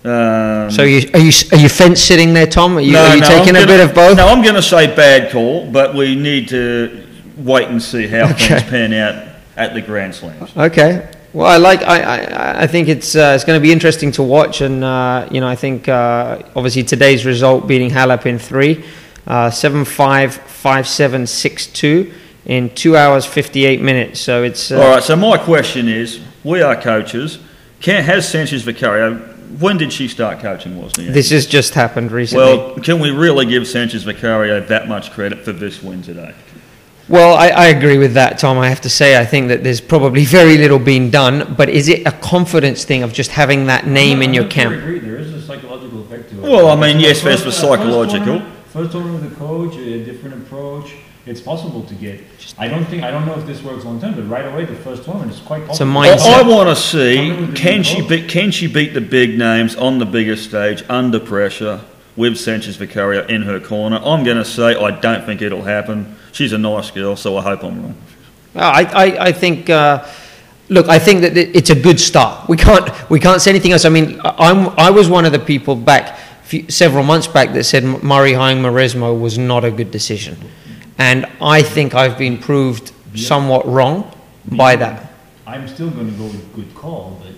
so are you fence sitting there, Tom? Are you taking a bit of both? No, I'm going to say bad call, but we need to wait and see how things pan out at the Grand Slams. Okay. Well, I think it's going to be interesting to watch, and I think obviously today's result beating Halep in 3, 7-5, 5-7, 6-2 in 2 hours 58 minutes. So it's all right. So my question is, we are coaches. Has Sanchez Vicario? When did she start coaching, Wozniacki? This has just happened recently. Well, can we really give Sanchez Vicario that much credit for this win today? Well, I agree with that, Tom. I have to say, I think that there's probably very little being done, but is it a confidence thing of just having that name in your camp? I agree. There is a psychological effect to it. Well, I mean, yes, there's the psychological. First tournament with a coach, a different approach. It's possible to get. I don't know if this works long term, but right away the first tournament is quite possible. It's a mindset. I want to see can she beat the big names on the biggest stage under pressure with Sanchez Vicario in her corner. I'm going to say I don't think it'll happen. She's a nice girl, so I hope I'm wrong. I think. Look, I think that it's a good start. We can't say anything else. I mean, I was one of the people several months back that said Murray Hine Mauresmo was not a good decision. And I think I've been proved somewhat wrong by that. I'm still going to go with good call, but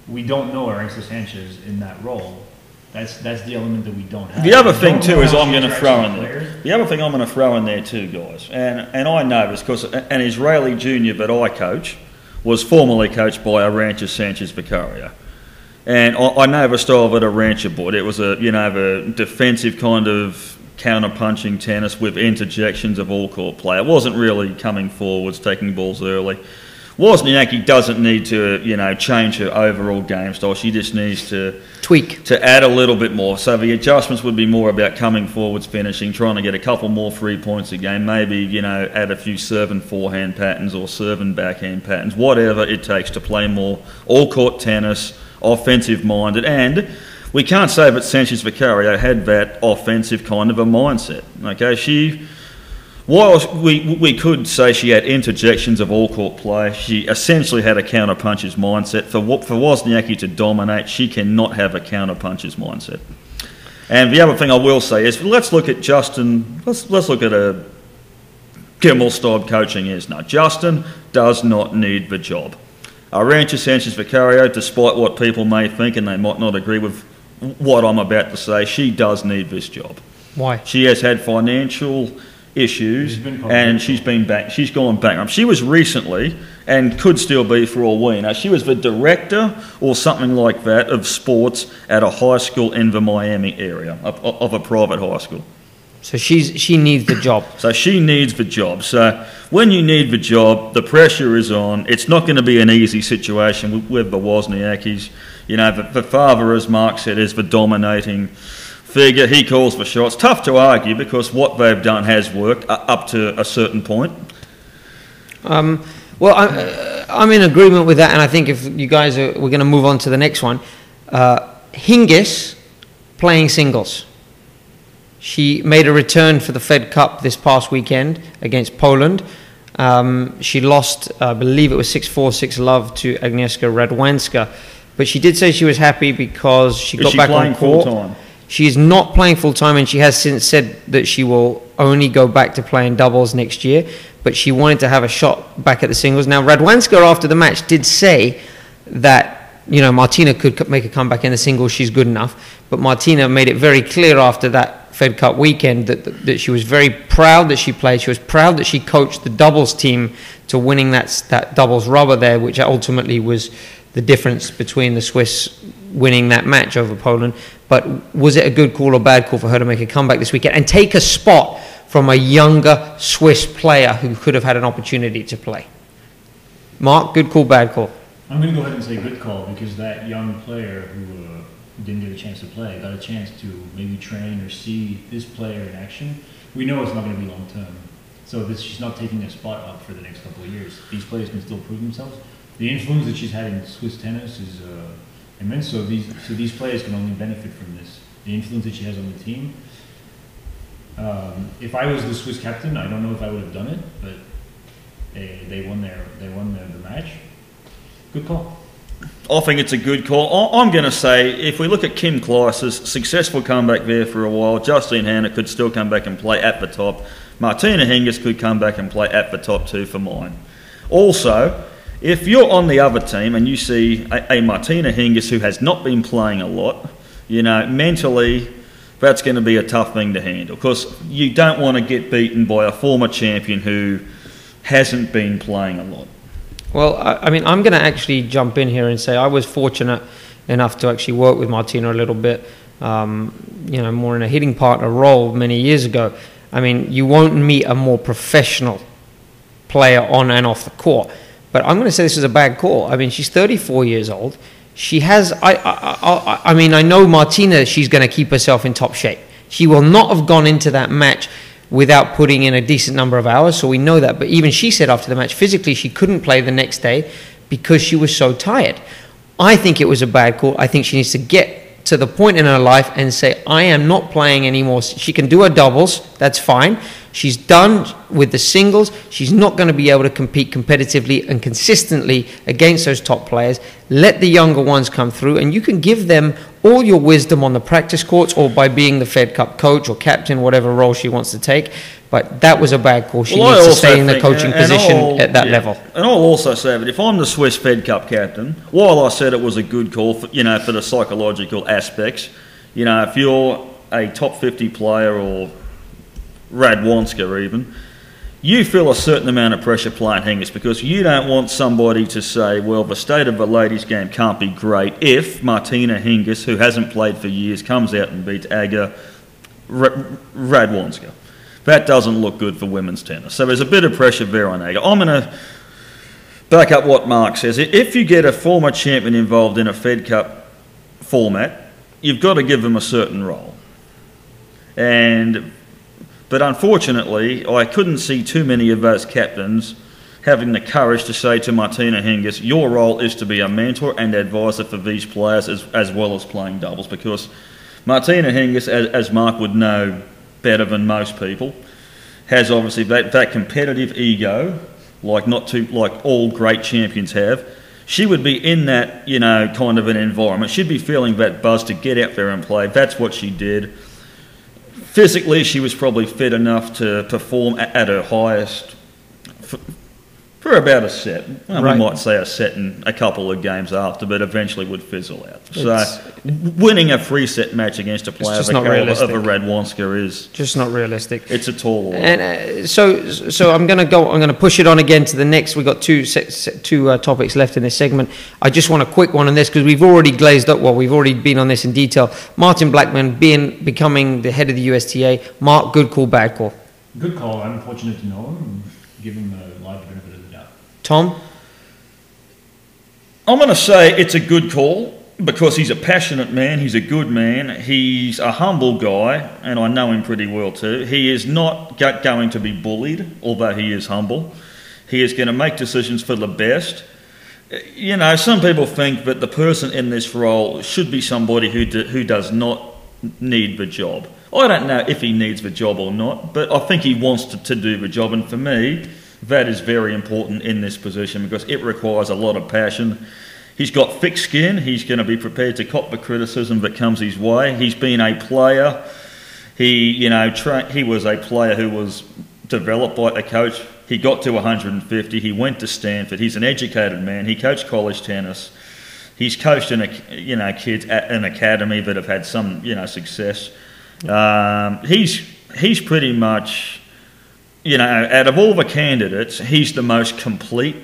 we don't know Arantxa Sanchez in that role. That's the element that we don't have. The other thing too is I'm going to throw in there. The other thing I'm going to throw in there too, guys, and I know this because an Israeli junior that I coach was formerly coached by Arantxa Sanchez Vicario. And I know the style that Arantxa brought. It was a defensive kind of counter-punching tennis with interjections of all-court play. It wasn't really coming forwards, taking balls early. Wozniacki doesn't need to, change her overall game style. She just needs to tweak, to add a little bit more. So the adjustments would be more about coming forwards, finishing, trying to get a couple more 3 points a game. Maybe add a few serve and forehand patterns or serve and backhand patterns. Whatever it takes to play more all-court tennis, offensive-minded, and we can't say that Sanchez Vicario had that offensive kind of a mindset. Okay, whilst we could say she had interjections of all-court play, she essentially had a counter-puncher's mindset. For Wozniacki to dominate, she cannot have a counter-puncher's mindset. And the other thing I will say is, let's look at Justin, let's look at a Gimmel-style coaching is. No, Justin does not need the job. Arantxa Sanchez-Vicario, despite what people may think, and they might not agree with what I'm about to say, she does need this job. Why? She has had financial issues, and she's gone bankrupt. She was recently, and could still be for all we know, she was the director or something like that of sports at a high school in the Miami area, of a private high school. So she needs the job. So she needs the job. So when you need the job, the pressure is on. It's not going to be an easy situation with the Wozniackis. You know, the father, as Mark said, is the dominating figure. He calls the shots. Tough to argue because what they've done has worked up to a certain point. Well, I'm in agreement with that, and I think if you guys we're going to move on to the next one. Hingis playing singles. She made a return for the Fed Cup this past weekend against Poland. She lost, I believe it was 6-4, 6-love to Agnieszka Radwanska. But she did say she was happy because she got back on court. Full-time? She is not playing full-time, and she has since said that she will only go back to playing doubles next year. But she wanted to have a shot back at the singles. Now, Radwanska, after the match, did say that, you know, Martina could make a comeback in the singles. She's good enough. But Martina made it very clear after that Fed Cup weekend that she was very proud that she played. She was proud that she coached the doubles team to winning that doubles rubber there, which ultimately was the difference between the Swiss winning that match over Poland. But was it a good call or bad call for her to make a comeback this weekend and take a spot from a younger Swiss player who could have had an opportunity to play? Mark, good call, bad call? I'm going to go ahead and say good call, because that young player who didn't get a chance to play got a chance to maybe train or see this player in action. We know it's not going to be long term, so she's not taking a spot up for the next couple of years. These players can still prove themselves. The influence that she's had in Swiss tennis is immense. So these players can only benefit from this. The influence that she has on the team. If I was the Swiss captain, I don't know if I would have done it, but they won the match. Good call. I think it's a good call. I'm going to say, if we look at Kim Kleister's successful comeback there for a while, Justine Hanna could still come back and play at the top. Martina Hingis could come back and play at the top too for mine. Also, if you're on the other team and you see a Martina Hingis who has not been playing a lot, you know, mentally, that's going to be a tough thing to handle, because you don't want to get beaten by a former champion who hasn't been playing a lot. Well, I mean, I'm going to actually jump in here and say I was fortunate enough to actually work with Martina a little bit, you know, more in a hitting partner role many years ago. I mean, you won't meet a more professional player on and off the court. But I'm going to say this is a bad call. I mean, she's 34 years old. She has, I mean, I know Martina, she's going to keep herself in top shape. She will not have gone into that match without putting in a decent number of hours, so we know that. But even she said after the match, physically, she couldn't play the next day because she was so tired. I think it was a bad call. I think she needs to get to the point in her life and say, I am not playing anymore. She can do her doubles, that's fine. She's done with the singles. She's not going to be able to compete competitively and consistently against those top players. Let the younger ones come through, and you can give them all your wisdom on the practice courts or by being the Fed Cup coach or captain, whatever role she wants to take. But that was a bad call. She needs to stay in the coaching position at that level. And I'll also say that if I'm the Swiss Fed Cup captain, while I said it was a good call for, you know, for the psychological aspects, you know, if you're a top 50 player or Radwanska even, you feel a certain amount of pressure playing Hingis, because you don't want somebody to say, well, the state of the ladies' game can't be great if Martina Hingis, who hasn't played for years, comes out and beats Aga Radwanska. That doesn't look good for women's tennis. So there's a bit of pressure there on Aga. I'm going to back up what Mark says. If you get a former champion involved in a Fed Cup format, you've got to give them a certain role. But unfortunately, I couldn't see too many of those captains having the courage to say to Martina Hingis, your role is to be a mentor and advisor for these players as well as playing doubles, because Martina Hingis, as Mark would know better than most people, has obviously that competitive ego, like all great champions have. She would be in that, you know, kind of an environment. She'd be feeling that buzz to get out there and play. That's what she did. Physically, she was probably fit enough to perform at her highest for about a set. Well, Right. We might say a set and a couple of games after, but eventually would fizzle out. So winning a 3-set match against a player of just the not caliber realistic. of a Radwanska is Just not realistic. it's a tall order. And so I'm going to push it on again to the next. We've got two topics left in this segment. I just want a quick one on this because we've already glazed up. Well, we've already been on this in detail. Martin Blackmon becoming the head of the USTA. Mark, good call, bad call. Good call. I'm fortunate to know him and give him a large benefit of the doubt. Tom? I'm going to say it's a good call because he's a passionate man, he's a good man, he's a humble guy, and I know him pretty well too. He is not going to be bullied, although he is humble. He is going to make decisions for the best. You know, some people think that the person in this role should be somebody who does not need the job. I don't know if he needs the job or not, but I think he wants to do the job, and for me, that is very important in this position because it requires a lot of passion. He's got thick skin. He's going to be prepared to cop the criticism that comes his way. He's been a player. He was a player who was developed by a coach. He got to 150. He went to Stanford. He's an educated man. He coached college tennis. He's coached kids at an academy that have had some success. He's pretty much, out of all the candidates, he's the most complete.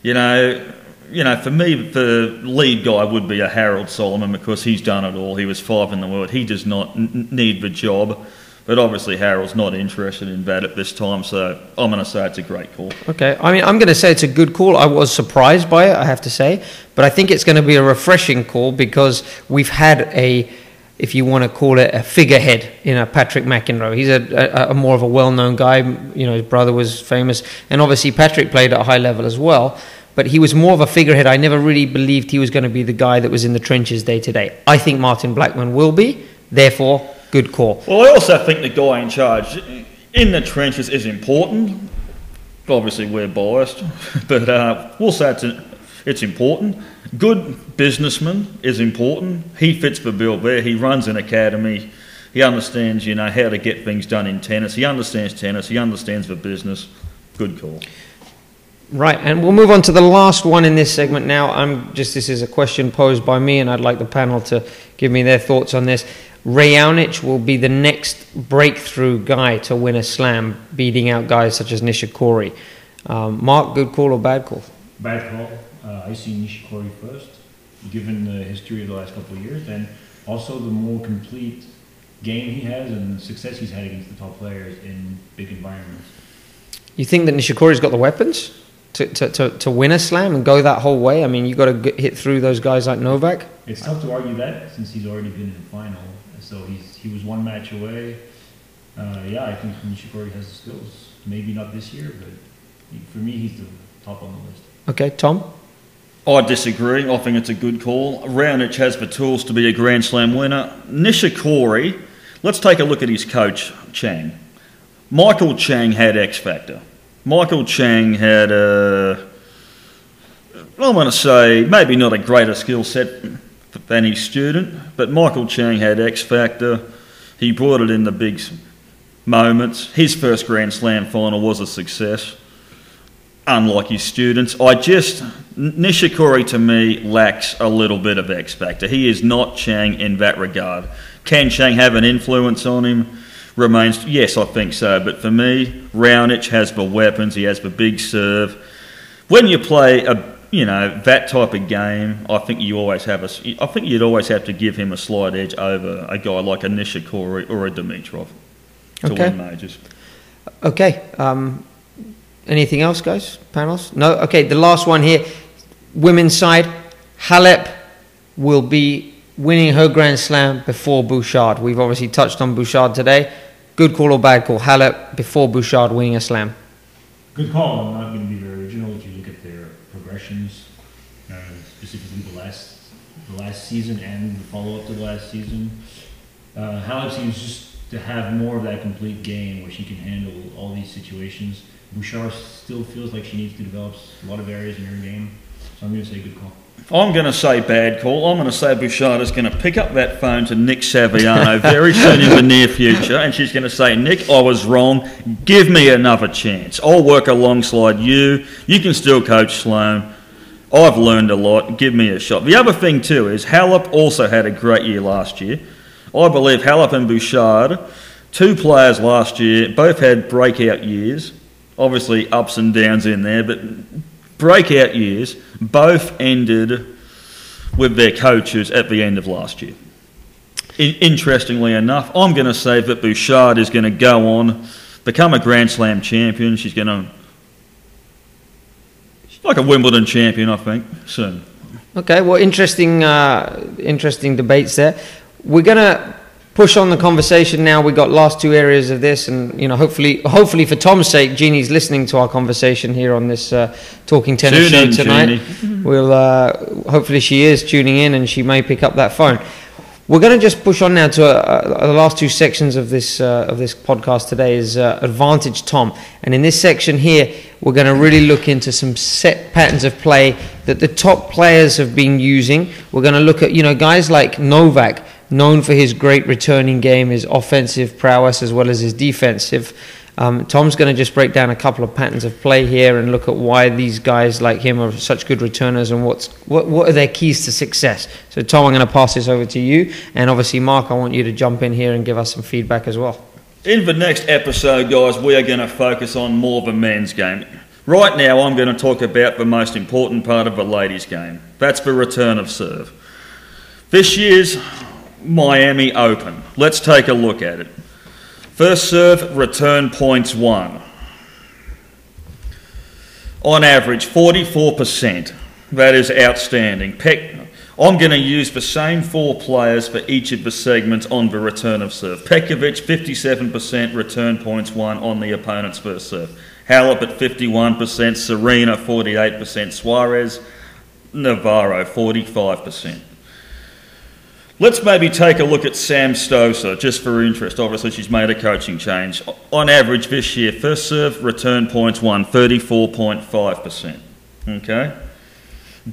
For me, the lead guy would be a Harold Solomon because he's done it all. He was 5 in the world. He does not need the job. But obviously Harold's not interested in that at this time, so I'm going to say it's a great call. Okay, I mean, I'm going to say it's a good call. I was surprised by it, I have to say. But I think it's going to be a refreshing call because we've had if you want to call it a figurehead, Patrick McEnroe. He's a more of a well-known guy. His brother was famous. And obviously Patrick played at a high level as well. But he was more of a figurehead. I never really believed he was going to be the guy that was in the trenches day to day. I think Martin Blackmon will be. Therefore, good call. Well, I also think the guy in charge in the trenches is important. Obviously, we're biased, but we'll say it's important. Good businessman is important. He fits the bill there. He runs an academy. He understands, how to get things done in tennis. He understands tennis. He understands the business. Good call. Right, and we'll move on to the last one in this segment now. This is a question posed by me, and I'd like the panel to give me their thoughts on this. Raonic will be the next breakthrough guy to win a slam, beating out guys such as Nishikori. Mark, good call or bad call? Bad call. I see Nishikori first, given the history of the last couple of years, and also the more complete game he has and the success he's had against the top players in big environments. You think that Nishikori's got the weapons to win a slam and go that whole way? I mean, you've got to hit through those guys like Novak. It's tough to argue that since he's already been in the final. So he was one match away. I think Nishikori has the skills. Maybe not this year, but for me, he's the top on the list. Okay, Tom? I disagree. I think it's a good call. Raonic has the tools to be a Grand Slam winner. Nishikori, let's take a look at his coach, Chang. Michael Chang had X Factor. Michael Chang had I want to say, maybe not a greater skill set than his student, but Michael Chang had X Factor. He brought it in the big moments. His first Grand Slam final was a success, unlike his students. Nishikori to me lacks a little bit of X Factor. He is not Chang in that regard. Can Chang have an influence on him? Remains, yes, I think so. But for me, Raonic has the weapons. He has the big serve. When you play that type of game, I think you'd always have to give him a slight edge over a guy like a Nishikori or a Dimitrov to win majors. Okay. Anything else, guys? Panels? No? Okay, the last one here. Women's side, Halep will be winning her Grand Slam before Bouchard. We've obviously touched on Bouchard today. Good call or bad call? Halep before Bouchard winning a slam. Good call. I'm not going to be very original. If you look at their progressions, specifically the last season and the follow-up to the last season, Halep seems just to have more of that complete game where she can handle all these situations. Bouchard still feels like she needs to develop a lot of areas in her game. So I'm going to say good call. I'm going to say bad call. I'm going to say Bouchard is going to pick up that phone to Nick Saviano very soon in the near future, and she's going to say, Nick, I was wrong. Give me another chance. I'll work alongside you. You can still coach Sloan. I've learned a lot. Give me a shot. The other thing too is Halep also had a great year last year. I believe Halep and Bouchard, two players last year, both had breakout years. Obviously ups and downs in there, but breakout years, both ended with their coaches at the end of last year. Interestingly enough, I'm going to say that Bouchard is going to go on, become a Grand Slam champion. She's going to, like a Wimbledon champion, I think, soon. Okay, well, interesting debates there. We're going to push on the conversation now. We've got last two areas of this, and hopefully for Tom's sake, Genie's listening to our conversation here on this Talking Tennis show tonight. We'll hopefully she is tuning in, and she may pick up that phone. We're going to just push on now to the last two sections of this podcast today is Advantage Tom, and in this section here, we're going to really look into some set patterns of play that the top players have been using. We're going to look at guys like Novak, known for his great returning game, his offensive prowess as well as his defensive. Tom's going to just break down a couple of patterns of play here and look at why these guys like him are such good returners and what are their keys to success. So Tom, I'm going to pass this over to you, and obviously Mark, I want you to jump in here and give us some feedback as well. In the next episode, guys, we are going to focus on more of the men's game. Right now, I'm going to talk about the most important part of the ladies' game. That's the return of serve. This year's Miami Open. Let's take a look at it. First serve, return points won. On average, 44%. That is outstanding. I'm going to use the same four players for each of the segments on the return of serve. Pekovic, 57% return points won on the opponent's first serve. Halep at 51%, Serena 48%, Suarez, Navarro 45%. Let's maybe take a look at Sam Stosur, just for interest. Obviously, she's made a coaching change. On average this year, first serve, return points won, 34.5%. Okay?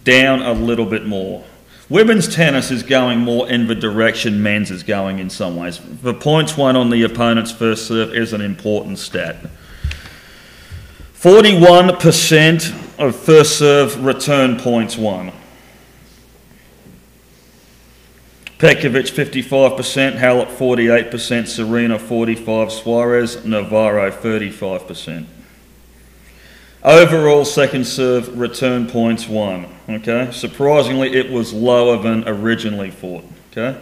Down a little bit more. Women's tennis is going more in the direction men's is going in some ways. The points won on the opponent's first serve is an important stat. 41% of first serve return points won. Pekovic 55%, Halep 48%, Serena 45%, Suarez, Navarro 35%. Overall second serve return points won. Okay, surprisingly it was lower than originally thought. Okay,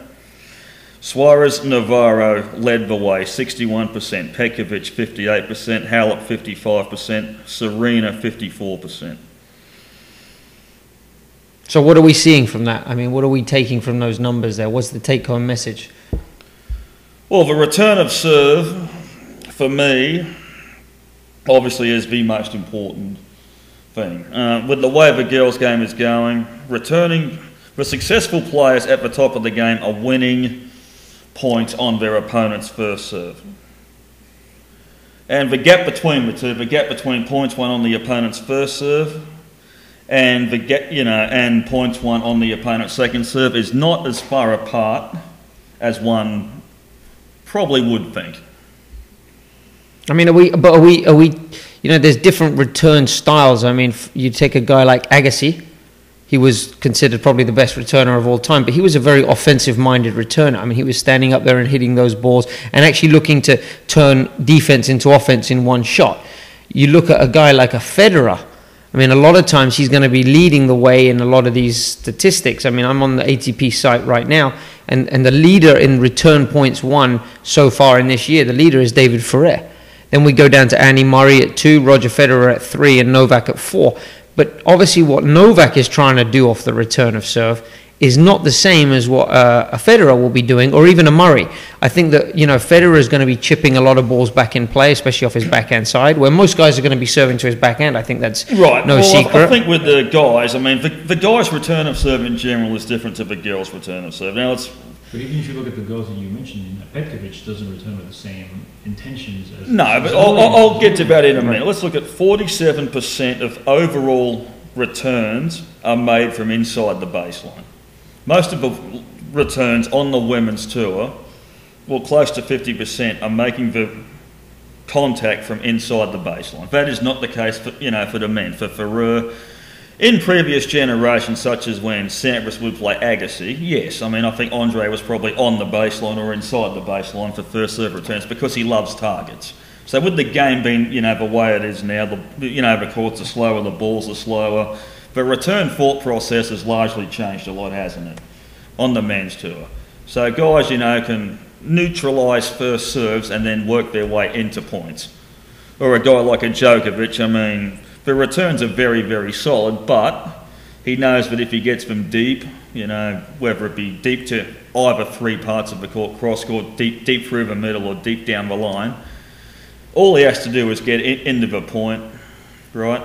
Suarez, Navarro led the way, 61%, Pekovic 58%, Halep 55%, Serena 54%. So what are we seeing from that? I mean, what are we taking from those numbers there? What's the take-home message? Well, the return of serve, for me, obviously is the most important thing. With the way the girls' game is going, the successful players at the top of the game are winning points on their opponent's first serve. And the gap between the two, the gap between points won on the opponent's first serve and and points won on the opponent's second serve is not as far apart as one probably would think. I mean, are we? There's different return styles. I mean, you take a guy like Agassi. He was considered probably the best returner of all time, but he was a very offensive-minded returner. I mean, he was standing up there and hitting those balls and actually looking to turn defense into offense in one shot. You look at a guy like a Federer. I mean, a lot of times he's going to be leading the way in a lot of these statistics. I mean, I'm on the ATP site right now, and the leader in return points won so far in this year, the leader is David Ferrer. Then we go down to Andy Murray at 2, Roger Federer at 3, and Novak at 4. But obviously what Novak is trying to do off the return of serve is not the same as what a Federer will be doing, or even a Murray. I think that, Federer is going to be chipping a lot of balls back in play, especially off his backhand side, where most guys are going to be serving to his backhand. I think that's no secret. I think with the guys, I mean, the guys' return of serve in general is different to the girls' return of serve. Now, But even if you look at the girls that you mentioned, Petkovic doesn't return with the same intentions as... No, but I'll get to that in a minute. Let's look at 47% of overall returns are made from inside the baseline. Most of the returns on the women's tour, well, close to 50% are making the contact from inside the baseline. That is not the case for, for the men. For Ferrer, in previous generations, such as when Sampras would play Agassi, yes, I think Andre was probably on the baseline or inside the baseline for first serve returns because he loves targets. So with the game being, the way it is now, the courts are slower, the balls are slower, the return thought process has largely changed a lot, hasn't it, on the men's tour. So guys, can neutralise first serves and then work their way into points. Or a guy like a Djokovic, the returns are very, very solid, but he knows that if he gets them deep, whether it be deep to either three parts of the court, cross court, deep through the middle or deep down the line, all he has to do is get into the point, right?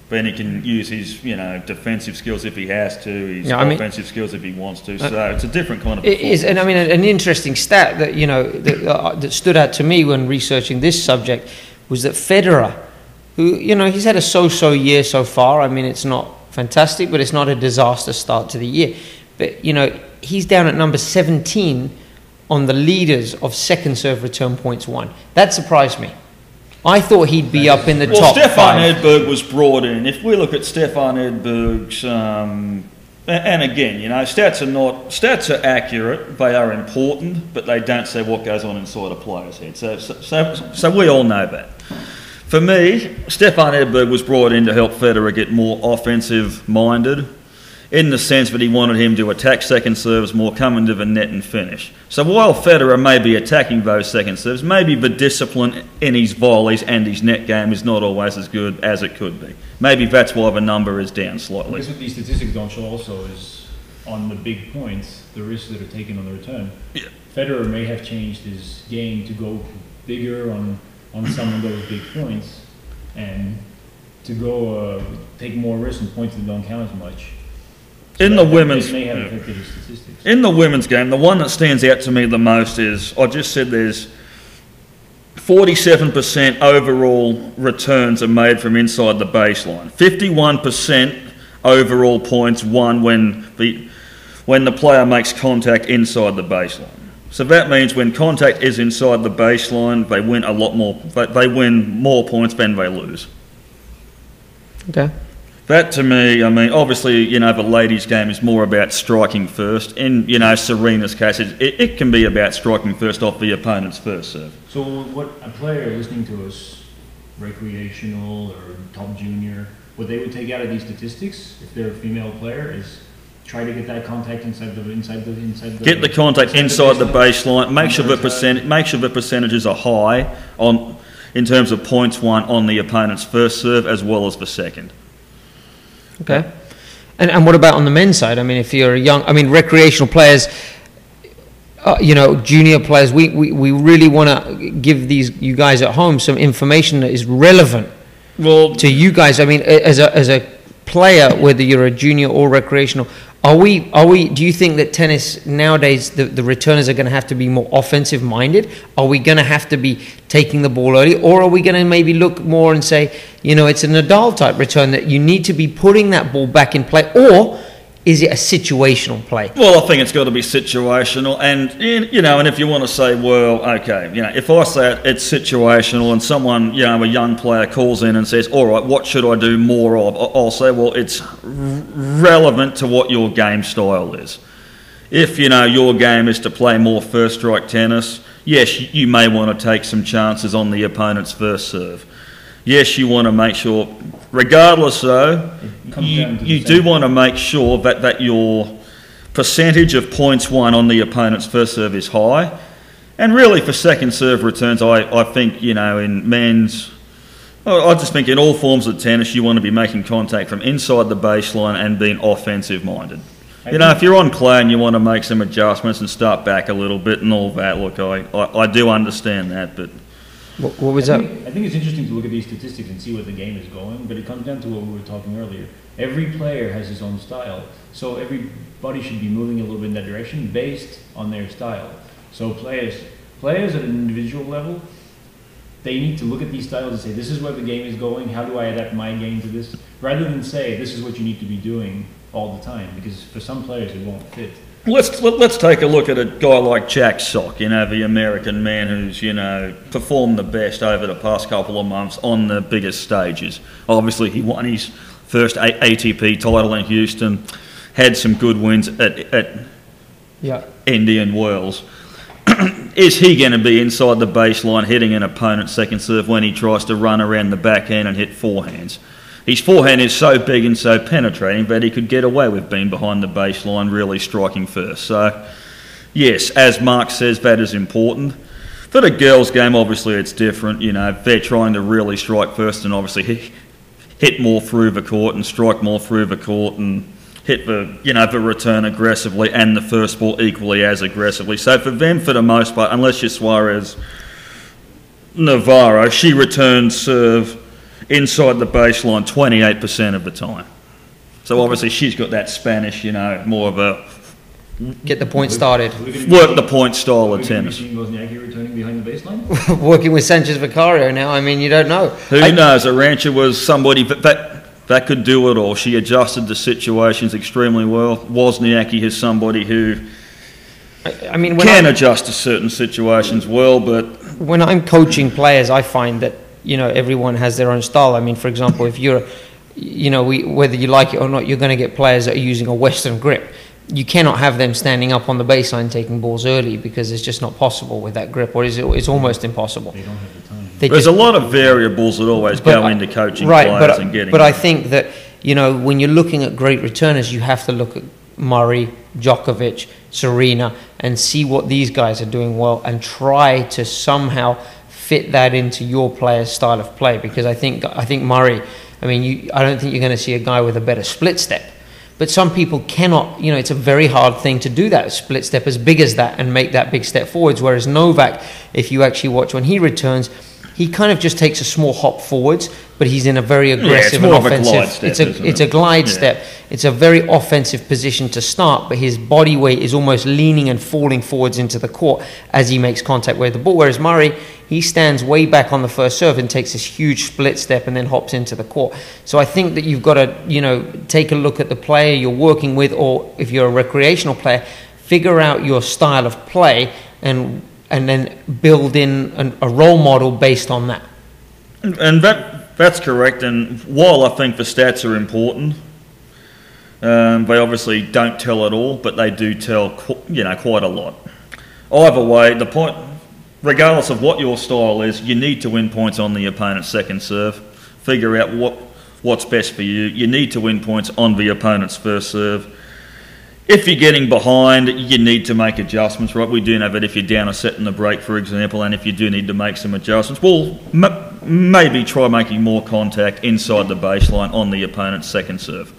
Then he can use his, defensive skills if he has to, his offensive skills if he wants to. So it's a different kind of performance. It is, and an interesting stat that, that stood out to me when researching this subject was that Federer, who, he's had a so-so year so far. It's not fantastic, but it's not a disaster start to the year. But, he's down at number 17 on the leaders of second serve return points won. That surprised me. I thought he'd be up in the top Stefan five. Edberg was brought in. If we look at Stefan Edberg's, and again, stats are accurate, they are important, but they don't say what goes on inside a player's head. So we all know that. For me, Stefan Edberg was brought in to help Federer get more offensive-minded, in the sense that he wanted him to attack second serves more, come into the net and finish. So while Federer may be attacking those second serves, maybe the discipline in his volleys and his net game is not always as good as it could be. Maybe that's why the number is down slightly. Because what these statistics don't show also is, on the big points, the risks that are taken on the return. Yeah. Federer may have changed his game to go bigger on some of those big points, and to go take more risks and points that don't count as much. In the women's game, the one that stands out to me the most is, I just said there's 47% overall returns are made from inside the baseline. 51% overall points won when the player makes contact inside the baseline. So that means when contact is inside the baseline, they win a lot more. They win more points than they lose. Okay. That to me, obviously, the ladies' game is more about striking first. In, Serena's case, it can be about striking first off the opponent's first serve. So what a player listening to us, recreational or top junior, what they would take out of these statistics, if they're a female player, is try to get that contact inside the get the contact inside the baseline. Make sure the percentages are high in terms of points won on the opponent's first serve as well as the second. Okay. And what about on the men's side? If you're a young, recreational players, junior players, we really want to give you guys at home some information that is relevant to you guys. As a player, whether you're a junior or recreational, do you think that tennis nowadays, the returners are going to have to be more offensive minded? Are we going to have to be taking the ball early, or are we going to maybe look more and say, it's a Nadal type return that you need to be putting that ball back in play, or is it a situational play? Well, I think it's got to be situational, and and if you want to say, well, okay, if I say it's situational and someone, a young player calls in and says, all right, what should I do more of? I'll say, well, it's relevant to what your game style is. If, your game is to play more first strike tennis, yes, you may want to take some chances on the opponent's first serve. Yes, you want to make sure, regardless though, you do want to make sure that your percentage of points won on the opponent's first serve is high. And really for second serve returns, I think, in men's, I just think in all forms of tennis, you want to be making contact from inside the baseline and being offensive minded. If you're on clay and you want to make some adjustments and start back a little bit and all that, look, I do understand that, but What was that? I think it's interesting to look at these statistics and see where the game is going, but it comes down to what we were talking earlier. Every player has his own style, so everybody should be moving a little bit in that direction based on their style. So players at an individual level, they need to look at these styles and say, this is where the game is going, how do I adapt my game to this? Rather than say, this is what you need to be doing all the time, because for some players it won't fit. Let's take a look at a guy like Jack Sock, the American man who's, performed the best over the past couple of months on the biggest stages. Obviously, he won his first ATP title in Houston, had some good wins at Indian Wells. Is he going to be inside the baseline hitting an opponent's second serve when he tries to run around the backhand and hit forehands? His forehand is so big and so penetrating that he could get away with being behind the baseline, really striking first. So, yes, as Mark says, that is important. For the girls' game, obviously it's different. They're trying to really strike first and obviously hit more through the court and strike more through the court and hit the return aggressively and the first ball equally as aggressively. So for them, for the most part, unless you're Suarez Navarro, she returns serve inside the baseline 28% of the time. So obviously she's got that Spanish, more of a get the point started, work the point style of tennis. Wozniacki returning behind the baseline? Working with Sanchez Vicario now. I mean, you don't know. Who knows? Arantxa was somebody that could do it all. She adjusted to situations extremely well. Wozniacki is somebody who can adjust to certain situations well, but when I'm coaching players, I find that everyone has their own style. I mean, for example, if you're, whether you like it or not, you're going to get players that are using a Western grip. You cannot have them standing up on the baseline taking balls early because it's just not possible with that grip, or it's almost impossible. They don't have the time. There's a lot of variables that always go into coaching players and getting. But I think that when you're looking at great returners, you have to look at Murray, Djokovic, Serena, and see what these guys are doing well, and try to somehow fit that into your player's style of play. Because I think Murray, I don't think you're going to see a guy with a better split step. But some people cannot, it's a very hard thing to do that, split step as big as that and make that big step forwards. Whereas Novak, if you actually watch when he returns, he kind of just takes a small hop forwards, but he's in a very aggressive and offensive. It's a glide step. It's a very offensive position to start, but his body weight is almost leaning and falling forwards into the court as he makes contact with the ball. Whereas Murray, he stands way back on the first serve and takes this huge split step and then hops into the court. So I think that you've got to, take a look at the player you're working with, or if you're a recreational player, figure out your style of play and then build in a role model based on that. And that's correct. And while I think the stats are important, they obviously don't tell it all, but they do tell quite a lot. Either way, the point, regardless of what your style is, you need to win points on the opponent's second serve. Figure out what's best for you. You need to win points on the opponent's first serve. If you're getting behind, you need to make adjustments, right? We do know that if you're down a set in the break, for example, and if you do need to make some adjustments, well, maybe try making more contact inside the baseline on the opponent's second serve.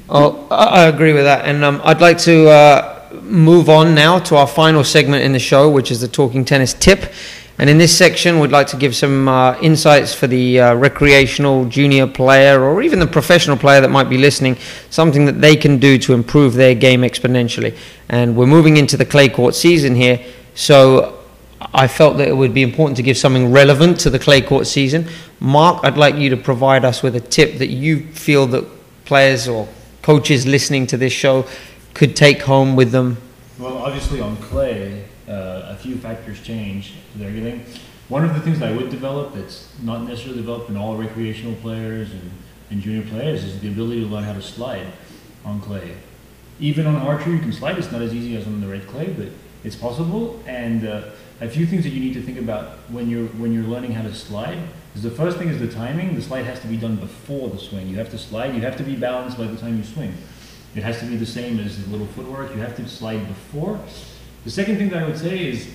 Oh, I agree with that. And I'd like to move on now to our final segment in the show, which is the Talking Tennis Tip. And in this section, we'd like to give some insights for the recreational junior player or even the professional player that might be listening, something that they can do to improve their game exponentially. And we're moving into the clay court season here, so I felt that it would be important to give something relevant to the clay court season. Mark, I'd like you to provide us with a tip that you feel that players or coaches listening to this show could take home with them. Well, obviously on clay, a few factors change to their game. One of the things that I would develop that's not necessarily developed in all recreational players and junior players is the ability to learn how to slide on clay. Even on archery, you can slide. It's not as easy as on the red clay, but it's possible. And a few things that you need to think about when you're learning how to slide is the first thing is the timing. The slide has to be done before the swing. You have to slide. You have to be balanced by the time you swing. It has to be the same as the little footwork. You have to slide before. The second thing that I would say is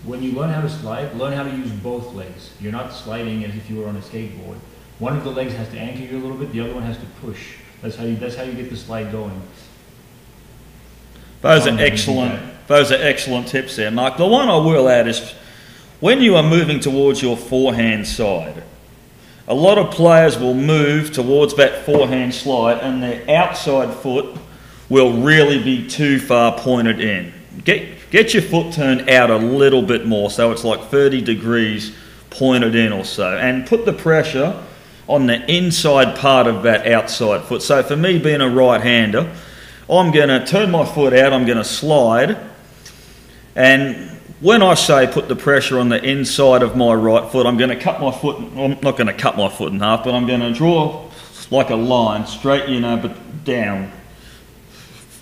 when you learn how to slide, learn how to use both legs. You're not sliding as if you were on a skateboard. One of the legs has to anchor you a little bit. The other one has to push. That's how you get the slide going. Those are excellent tips there, Mark. The one I will add is when you are moving towards your forehand side, a lot of players will move towards that forehand slide and their outside foot will really be too far pointed in. Get your foot turned out a little bit more, so it's like 30 degrees pointed in or so, and put the pressure on the inside part of that outside foot. So for me, being a right-hander, I'm going to turn my foot out, I'm going to slide, and when I say put the pressure on the inside of my right foot, I'm going to cut my foot, I'm not going to cut my foot in half, but I'm going to draw like a line straight, but down,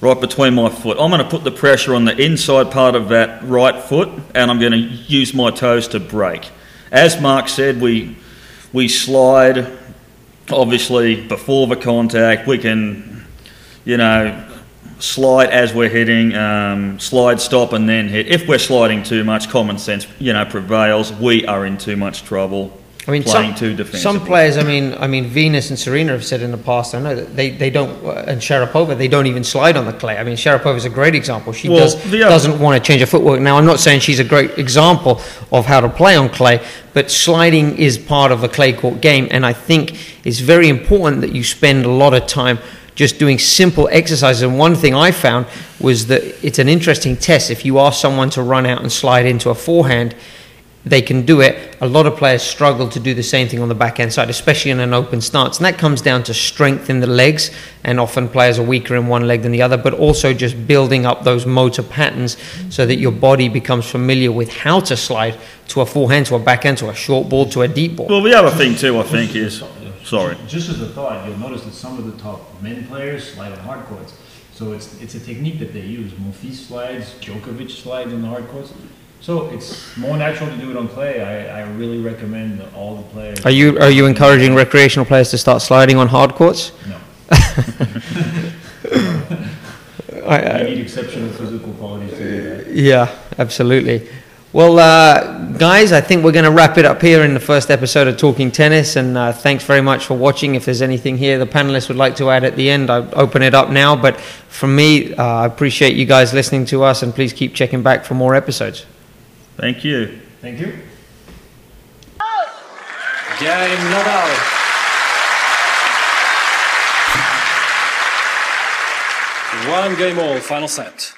right between my foot. I'm going to put the pressure on the inside part of that right foot, and I'm going to use my toes to brake. As Mark said, we slide, obviously, before the contact. We can, slide as we're hitting, slide, stop, and then hit. If we're sliding too much, common sense, prevails. We are in too much trouble. Playing too defensively. Some players, Venus and Serena have said in the past, I know that they don't, and Sharapova, they don't even slide on the clay. Sharapova is a great example. She doesn't want to change her footwork. Now, I'm not saying she's a great example of how to play on clay, but sliding is part of a clay court game, and I think it's very important that you spend a lot of time just doing simple exercises. And one thing I found was that it's an interesting test. If you ask someone to run out and slide into a forehand, they can do it. A lot of players struggle to do the same thing on the backhand side, especially in an open stance. And that comes down to strength in the legs, and often players are weaker in one leg than the other, but also just building up those motor patterns so that your body becomes familiar with how to slide to a forehand, to a backhand, to a short ball, to a deep ball. Well, the other thing too, I think, is... Sorry. Just as a thought, you'll notice that some of the top men players slide on hard courts. So it's a technique that they use. Monfils slides, Djokovic slides on the hard courts. So it's more natural to do it on clay. I really recommend all the players. Are you encouraging recreational players to start sliding on hard courts? No. You need exceptional physical qualities to do that. Yeah, absolutely. Well, guys, I think we're going to wrap it up here in the first episode of Talking Tennis, and thanks very much for watching. If there's anything here the panelists would like to add at the end, I'll open it up now. But from me, I appreciate you guys listening to us, and please keep checking back for more episodes. Thank you. Thank you. Game Nadal. 1-game all, final set.